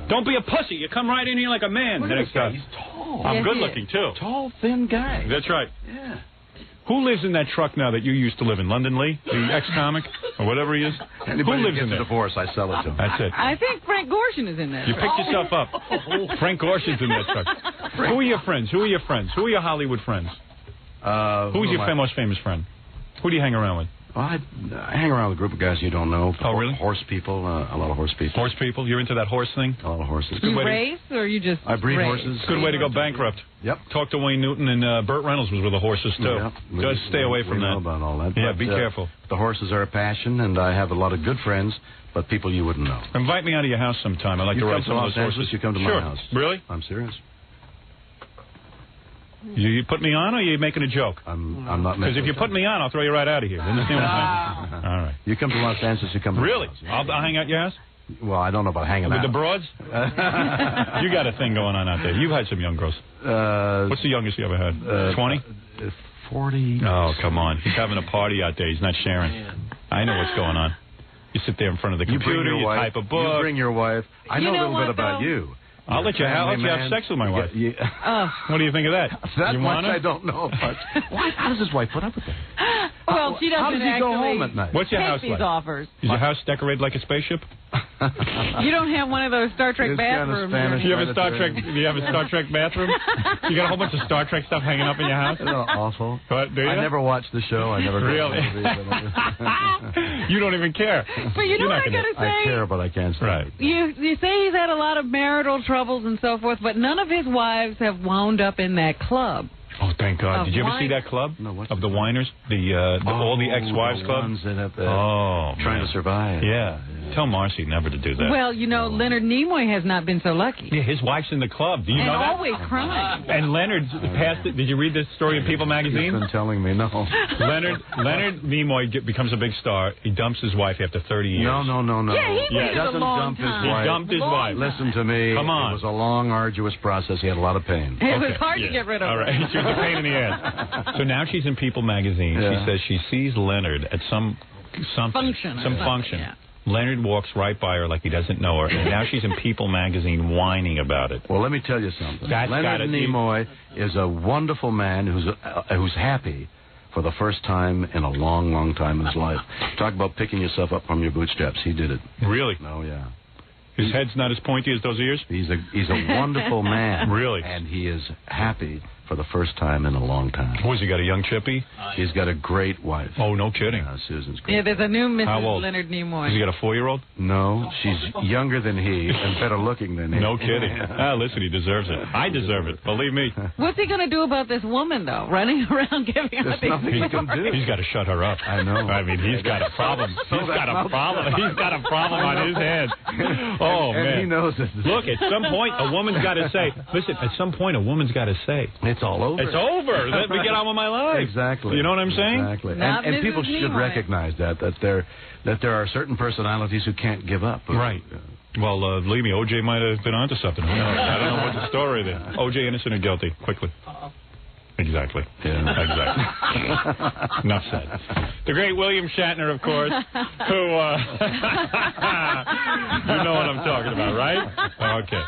Don't be a pussy. You come right in here like a man.
Look at this guy. He's tall.
I'm good looking, too.
Tall, thin guy.
That's right.
Yeah.
Who lives in that truck now that you used to live in? London Lee, the ex-comic, or whatever he is?
Anybody
who lives
who
in
gets
there?
a divorce, I sell it to him.
That's it.
I think Frank Gorshin is in there.
You picked yourself up. Frank Gorshin's in that truck. Who are your friends? Who are your friends? Who are your Hollywood friends? Who's your most famous friend? Who do you hang around with?
Well, I hang around with a group of guys you don't know.
Oh, really?
Horse people, a lot of horse people.
Horse people? You're into that horse thing?
A lot of horses.
You race, or you just
I breed
race?
horses.
Good way to go bankrupt.
Yep.
Talk to Wayne Newton, and Burt Reynolds was with the horses, too.
Yep.
Just stay away from
we
that.
know about all that.
Yeah,
but,
be careful.
The horses are a passion, and I have a lot of good friends, but people you wouldn't know.
Invite me out of your house sometime. I'd like to ride some of those horses.
You come to my house.
Really?
I'm serious.
You put me on, or are you making a joke?
I'm not making.
Because if you put me on, I'll throw you right out of here. Understand what I'm saying? All right.
You come to Los Angeles, you come to
Really?
my house.
I'll hang out your house?
Well, I don't know about hanging
With
out.
the broads? You got a thing going on out there. You've had some young girls. What's the youngest you ever had? 20?
40.
Oh, come on. He's having a party out there. He's not sharing. I know what's going on. You sit there in front of the computer, you type a book.
You bring your wife. I know a little bit about you.
I'll let you have sex with my wife. What do you think of that?
That
you
much I don't know. But how does his wife put up with that?
Well, she doesn't.
How does he go home at night?
What's your house
these
like?
offers.
Is your house decorated like a spaceship?
You don't have one of those Star Trek bathrooms.
You have a Star Trek. Do you have a Star Trek bathroom? You got a whole bunch of Star Trek stuff hanging up in your house.
Isn't that awful?
What, do you?
I never watched the show. I never.
Really? You don't even care.
But you know what I gotta say?
I care, but I can't say.
Right.
You say he's had a lot of marital troubles and so forth, but none of his wives have wound up in that club.
Oh, thank God. Did you ever see that club?
No, what's
of the whiners? All the ex-wives club?
Ones that have,
trying
to survive.
Yeah. Tell Marcy never to do that.
Well, you know, Leonard Nimoy has not been so lucky.
Yeah, his wife's in the club. Do you know that?
And always crying.
And Leonard passed it. Did you read this story in People magazine?
He's been telling me, no.
Leonard Nimoy becomes a big star. He dumps his wife after 30 years.
No.
Yeah, he waited
doesn't
a long
dump his
time.
wife.
He dumped his wife.
Listen to me.
Come on.
It was a long, arduous process. He had a lot of pain.
It was hard to get rid of her.
All right. She was a pain in the ass. So now she's in People magazine.
Yeah.
She says she sees Leonard at some
function.
Yeah. Leonard walks right by her like he doesn't know her, and now she's in People magazine whining about it.
Well, let me tell you something. Leonard Nimoy is a wonderful man who's happy for the first time in a long, long time in his life. Talk about picking yourself up from your bootstraps. He did it.
Really?
Oh, yeah.
His head's not as pointy as those ears?
He's a wonderful man.
Really?
And he is happy for the first time in a long time.
Has he got a young chippy?
He's got a great wife.
Oh, no kidding.
Susan's great.
Yeah, there's a new Mrs. Leonard Nimoy.
Has he got a 4-year-old?
No, she's younger than he and better looking than he.
No kidding. Listen, he deserves it. I deserve it. Believe me.
What's he going to do about this woman, though, running around giving her things?
Nothing he can do.
He's got to shut her up.
I know.
I mean, he's got a problem. He's got a problem. He's got a problem on his hands. Oh, man.
And he knows it.
Look, at some point, a woman's got to say, listen, at some point, a woman's got to say,
it's all over.
It's over. Let me get on with my life.
Exactly.
You know what I'm saying?
Exactly. And people should recognize that there are certain personalities who can't give up.
Right. Well, believe me, O.J. might have been onto something. Who knows? I don't know what the story is. O.J. innocent or guilty? Quickly. Exactly. Yeah. Exactly. Enough said. The great William Shatner, of course, who, you know what I'm talking about, right? Okay.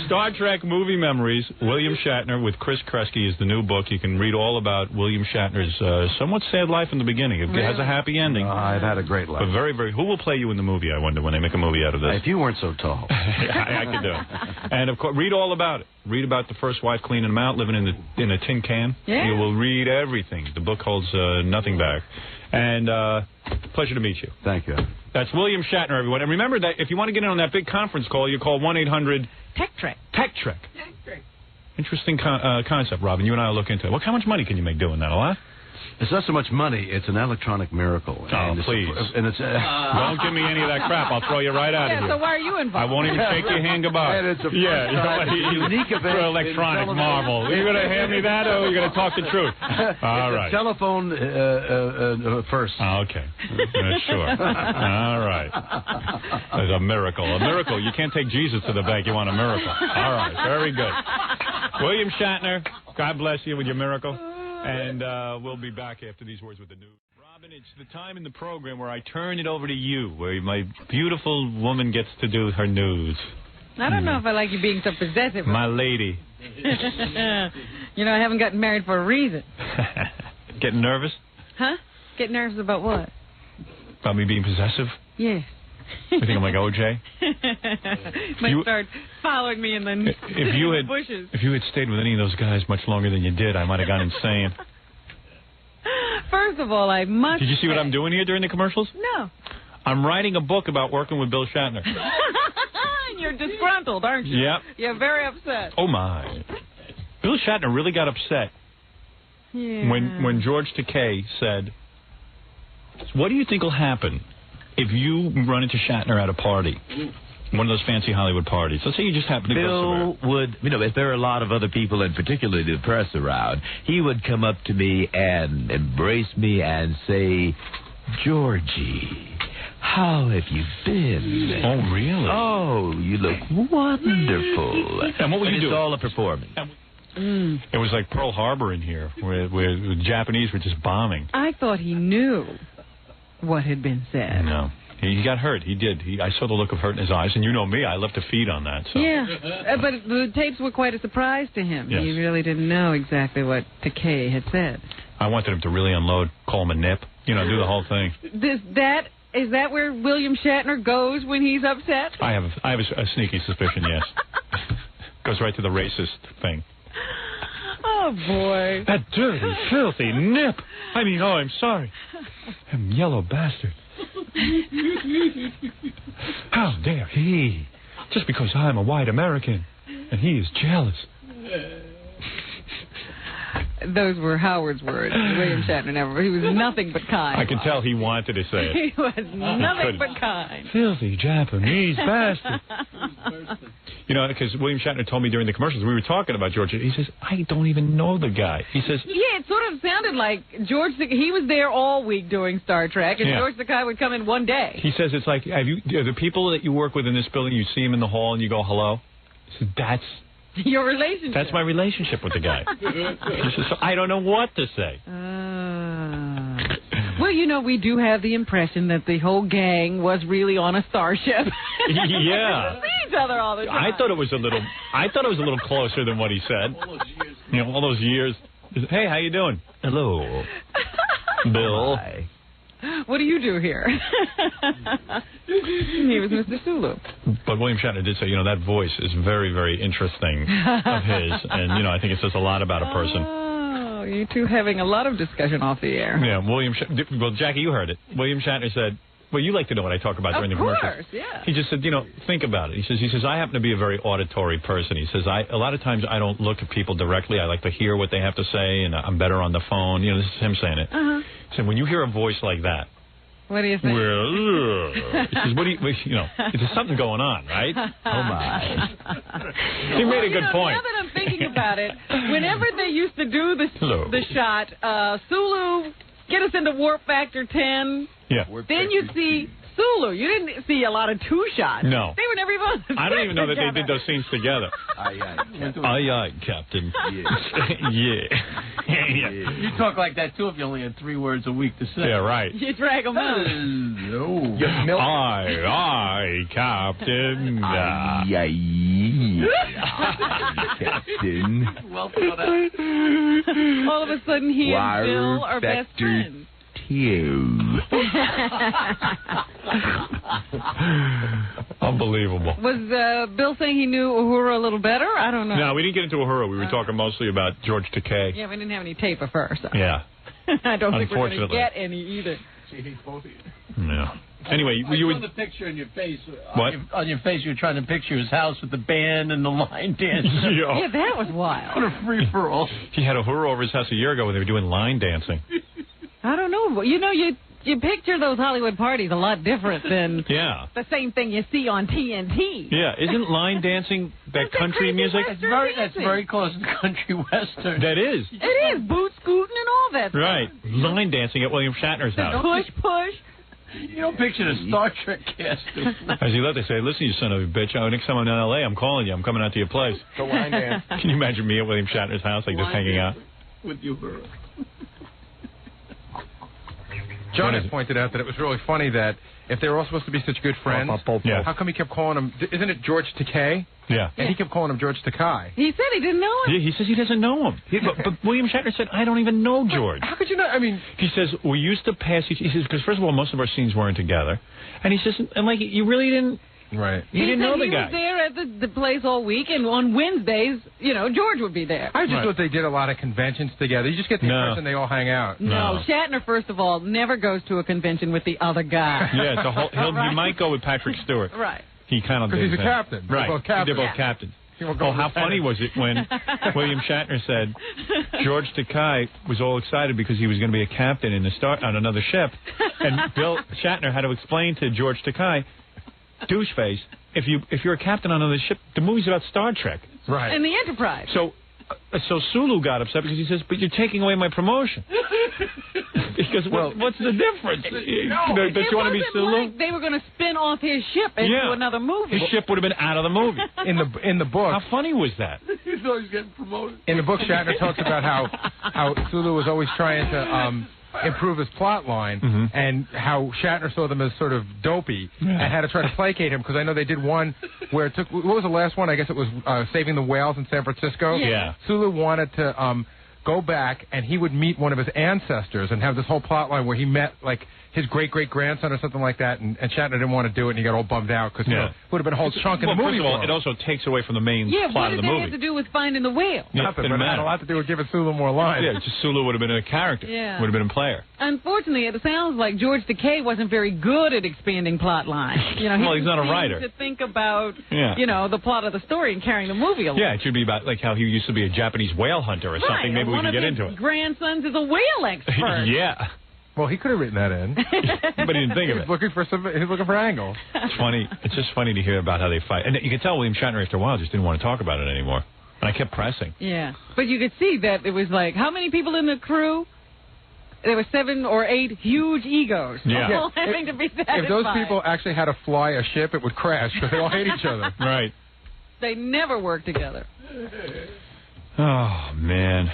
Star Trek Movie Memories, William Shatner with Chris Kresge is the new book. You can read all about William Shatner's somewhat sad life in the beginning. It has a happy ending.
I've had a great life.
But very, very... Who will play you in the movie, I wonder, when they make a movie out of this?
If you weren't so tall.
I could do it. And, of course, read all about it. Read about the first wife cleaning him out, living in a tin can.
Yeah.
You will read everything. The book holds nothing back. And pleasure to meet you.
Thank you.
That's William Shatner, everyone. And remember that if you want to get in on that big conference call, you call 1-800...
Tech-Trek.
Tech-Trek. Interesting concept, Robin. You and I will look into it. How much money can you make doing that, a lot?
It's not so much money. It's an electronic miracle.
Oh, please. Don't give me any of that crap. I'll throw you right out of here.
So why are you involved?
I won't even shake your hand goodbye.
And it's a unique event.
For electronic marvel. Are you going to hand me that, or are you going to talk the truth? All right.
Telephone first.
Okay. Sure. All right. There's a miracle. A miracle. You can't take Jesus to the bank. You want a miracle. All right. Very good. William Shatner, God bless you with your miracle. And we'll be back after these words with the news. Robin, it's the time in the program where I turn it over to you, where my beautiful woman gets to do her news.
I don't know if I like you being so possessive.
My lady.
You know, I haven't gotten married for a reason.
Getting nervous?
Huh? Get nervous about what?
About me being possessive?
Yes.
You think I'm like O.J.?
Might start following me in the bushes.
If you had stayed with any of those guys much longer than you did, I might have gone insane.
First of all, I must
Did you see what I'm doing here during the commercials?
No.
I'm writing a book about working with Bill Shatner.
You're disgruntled, aren't you?
Yep.
You're very upset.
Oh, my. Bill Shatner really got upset when George Takei said, what do you think will happen if you run into Shatner at a party, one of those fancy Hollywood parties? Let's say you just happen to go somewhere.
Bill would, if there are a lot of other people, and particularly the press around, he would come up to me and embrace me and say, Georgie, how have you been?
Oh, really?
Oh, you look wonderful.
And what were you doing?
It's all a performance.
It was like Pearl Harbor in here, where the Japanese were just bombing.
I thought he knew what had been said.
No. He got hurt. He did. I saw the look of hurt in his eyes, and you know me. I left a feed on that. So.
Yeah, but the tapes were quite a surprise to him.
Yes.
He really didn't know exactly what Takei had said.
I wanted him to really unload, call him a nip, do the whole thing.
Is that where William Shatner goes when he's upset?
I have a sneaky suspicion, yes. Goes right to the racist thing.
Oh, boy.
That dirty, filthy nip. I'm sorry. Them yellow bastard. How dare he? Just because I'm a white American and he is jealous.
Those were Howard's words. William Shatner never. He was nothing but kind.
I can tell he wanted to say it.
He was nothing but kind.
Filthy Japanese bastard. Because William Shatner told me during the commercials, we were talking about George. He says, I don't even know the guy. He says...
Yeah, it sort of sounded like George... He was there all week doing Star Trek, and George Takei would come in one day.
He says it's like, the people that you work with in this building, you see him in the hall and you go, hello? He said, that's...
Your relationship.
That's my relationship with the guy. He says, so I don't know what to say.
Well, we do have the impression that the whole gang was really on a starship.
Yeah.
See each other all the time.
I thought it was a little closer than what he said. All those years. Hey, how you doing? Hello, Bill.
Hi.
What do you do here? He was Mr. Sulu.
But William Shatner did say, that voice is very, very interesting of his. And, I think it says a lot about a person.
Oh, you two having a lot of discussion off the air.
Yeah, well, Jackie, you heard it. William Shatner said, well, you like to know what I talk about during the commercials.
Of course, yeah.
He just said, think about it. He says, I happen to be a very auditory person. He says, a lot of times I don't look at people directly. I like to hear what they have to say, and I'm better on the phone. This is him saying it.
Uh-huh.
He said, when you hear a voice like that,
what do you think?
Well, he says, there's something going on, right?
Oh, my.
He made a good point.
Now that I'm thinking about it, whenever they used to do the shot, Sulu, get us into Warp Factor 10, then you'd see Sulu. You didn't see a lot of two shots.
No.
They were never even.
I don't even know that they did those scenes together. Aye, Captain. Yeah.
You talk like that, too, if you only had 3 words a week to say.
Yeah, right.
You drag them out.
No.
Aye, Captain.
Aye, Captain.
Well thought out.
All of a sudden, he and Bill are best friends.
Unbelievable.
Was Bill saying he knew Uhura a little better? I don't know.
No, we didn't get into Uhura. We were talking mostly about George Takei.
Yeah, we didn't have any tape of her. So.
Yeah.
I don't think we're going to get any either.
She hates both of you.
Yeah. Anyway,
I saw the picture in your face.
What?
On your face, you were trying to picture his house with the band and the line dance.
Yeah, that was wild.
What a free-for-all.
He had Uhura over his house a year ago when they were doing line dancing.
I don't know. You picture those Hollywood parties a lot different than the same thing you see on TNT.
Yeah, isn't line dancing that country music?
That's very close to country western.
That is.
It is. Boot scooting and all that stuff.
Right. Line dancing at William Shatner's house.
Push.
You don't picture the Star Trek cast.
As he left, they say, listen, you son of a bitch, next time I'm in L.A., I'm calling you. I'm coming out to your place.
Go line dance.
Can you imagine me at William Shatner's house, just hanging out?
With you, girl.
John has pointed out that it was really funny that if they were all supposed to be such good friends, how come he kept calling him, isn't it George Takei?
Yeah.
And he kept calling him George Takei.
He said he didn't know him.
Yeah, he says he doesn't know him. But William Shatner said, I don't even know George.
How could you not? I mean...
He says, we used to pass... He says, because first of all, most of our scenes weren't together. And he says, you really didn't...
Right.
You didn't know the guy.
He was there at the place all week, and on Wednesdays, George would be there.
I just thought they did a lot of conventions together. You just get the impression they all hang out.
No, Shatner, first of all, never goes to a convention with the other guy.
Yeah, it's a whole, he might go with Patrick Stewart.
Right.
He kind of
because he's a captain.
Right.
They're both captains.
They're both captains. Oh, how funny was it when William Shatner said George Takei was all excited because he was going to be a captain on another ship, and Bill Shatner had to explain to George Takei, doucheface, if you're a captain on another ship, the movie's about Star Trek.
Right.
And the Enterprise.
So Sulu got upset because he says, but you're taking away my promotion. Because what's the difference? Don't you want to be Sulu?
Like they were going to spin off his ship into another movie.
His ship would have been out of the movie.
In the book.
How funny was that?
He thought he was getting promoted.
In the book, Shatner talks about how Sulu was always trying to improve his plot line, and how Shatner saw them as sort of dopey and had to try to placate him, because I know they did one where it took, what was the last one? I guess it was Saving the Whales in San Francisco.
Yeah.
Sulu wanted to go back, and he would meet one of his ancestors and have this whole plot line where he met, like, his great-great-grandson or something like that, and Shatner didn't want to do it, and he got all bummed out, because it would have been a whole chunk in the movie.
First of all, it also takes away from the main plot of the movie.
Yeah, what did that have to do with finding the whale?
Nothing, but it had a lot to do with giving Sulu more lines.
Yeah, just Sulu would have been a character.
Yeah.
Would have been a player.
Unfortunately, it sounds like George Takei wasn't very good at expanding plot lines.
Well, he's not a writer.
To think about, the plot of the story and carrying the movie along.
Yeah, it should be about like how he used to be a Japanese whale hunter or something. Maybe we can get into it.
One of his grandsons is a whale expert.
Yeah.
Well, he could have written that in.
But he didn't think of it.
He's looking for angles.
It's funny. It's just funny to hear about how they fight. And you can tell William Shatner after a while just didn't want to talk about it anymore. And I kept pressing.
Yeah. But you could see that it was like, how many people in the crew? There were 7 or 8 huge egos.
Yeah.
All having to be satisfied.
If those people actually had to fly a ship, it would crash, because they all hate each other.
Right.
They never work together.
Oh, man.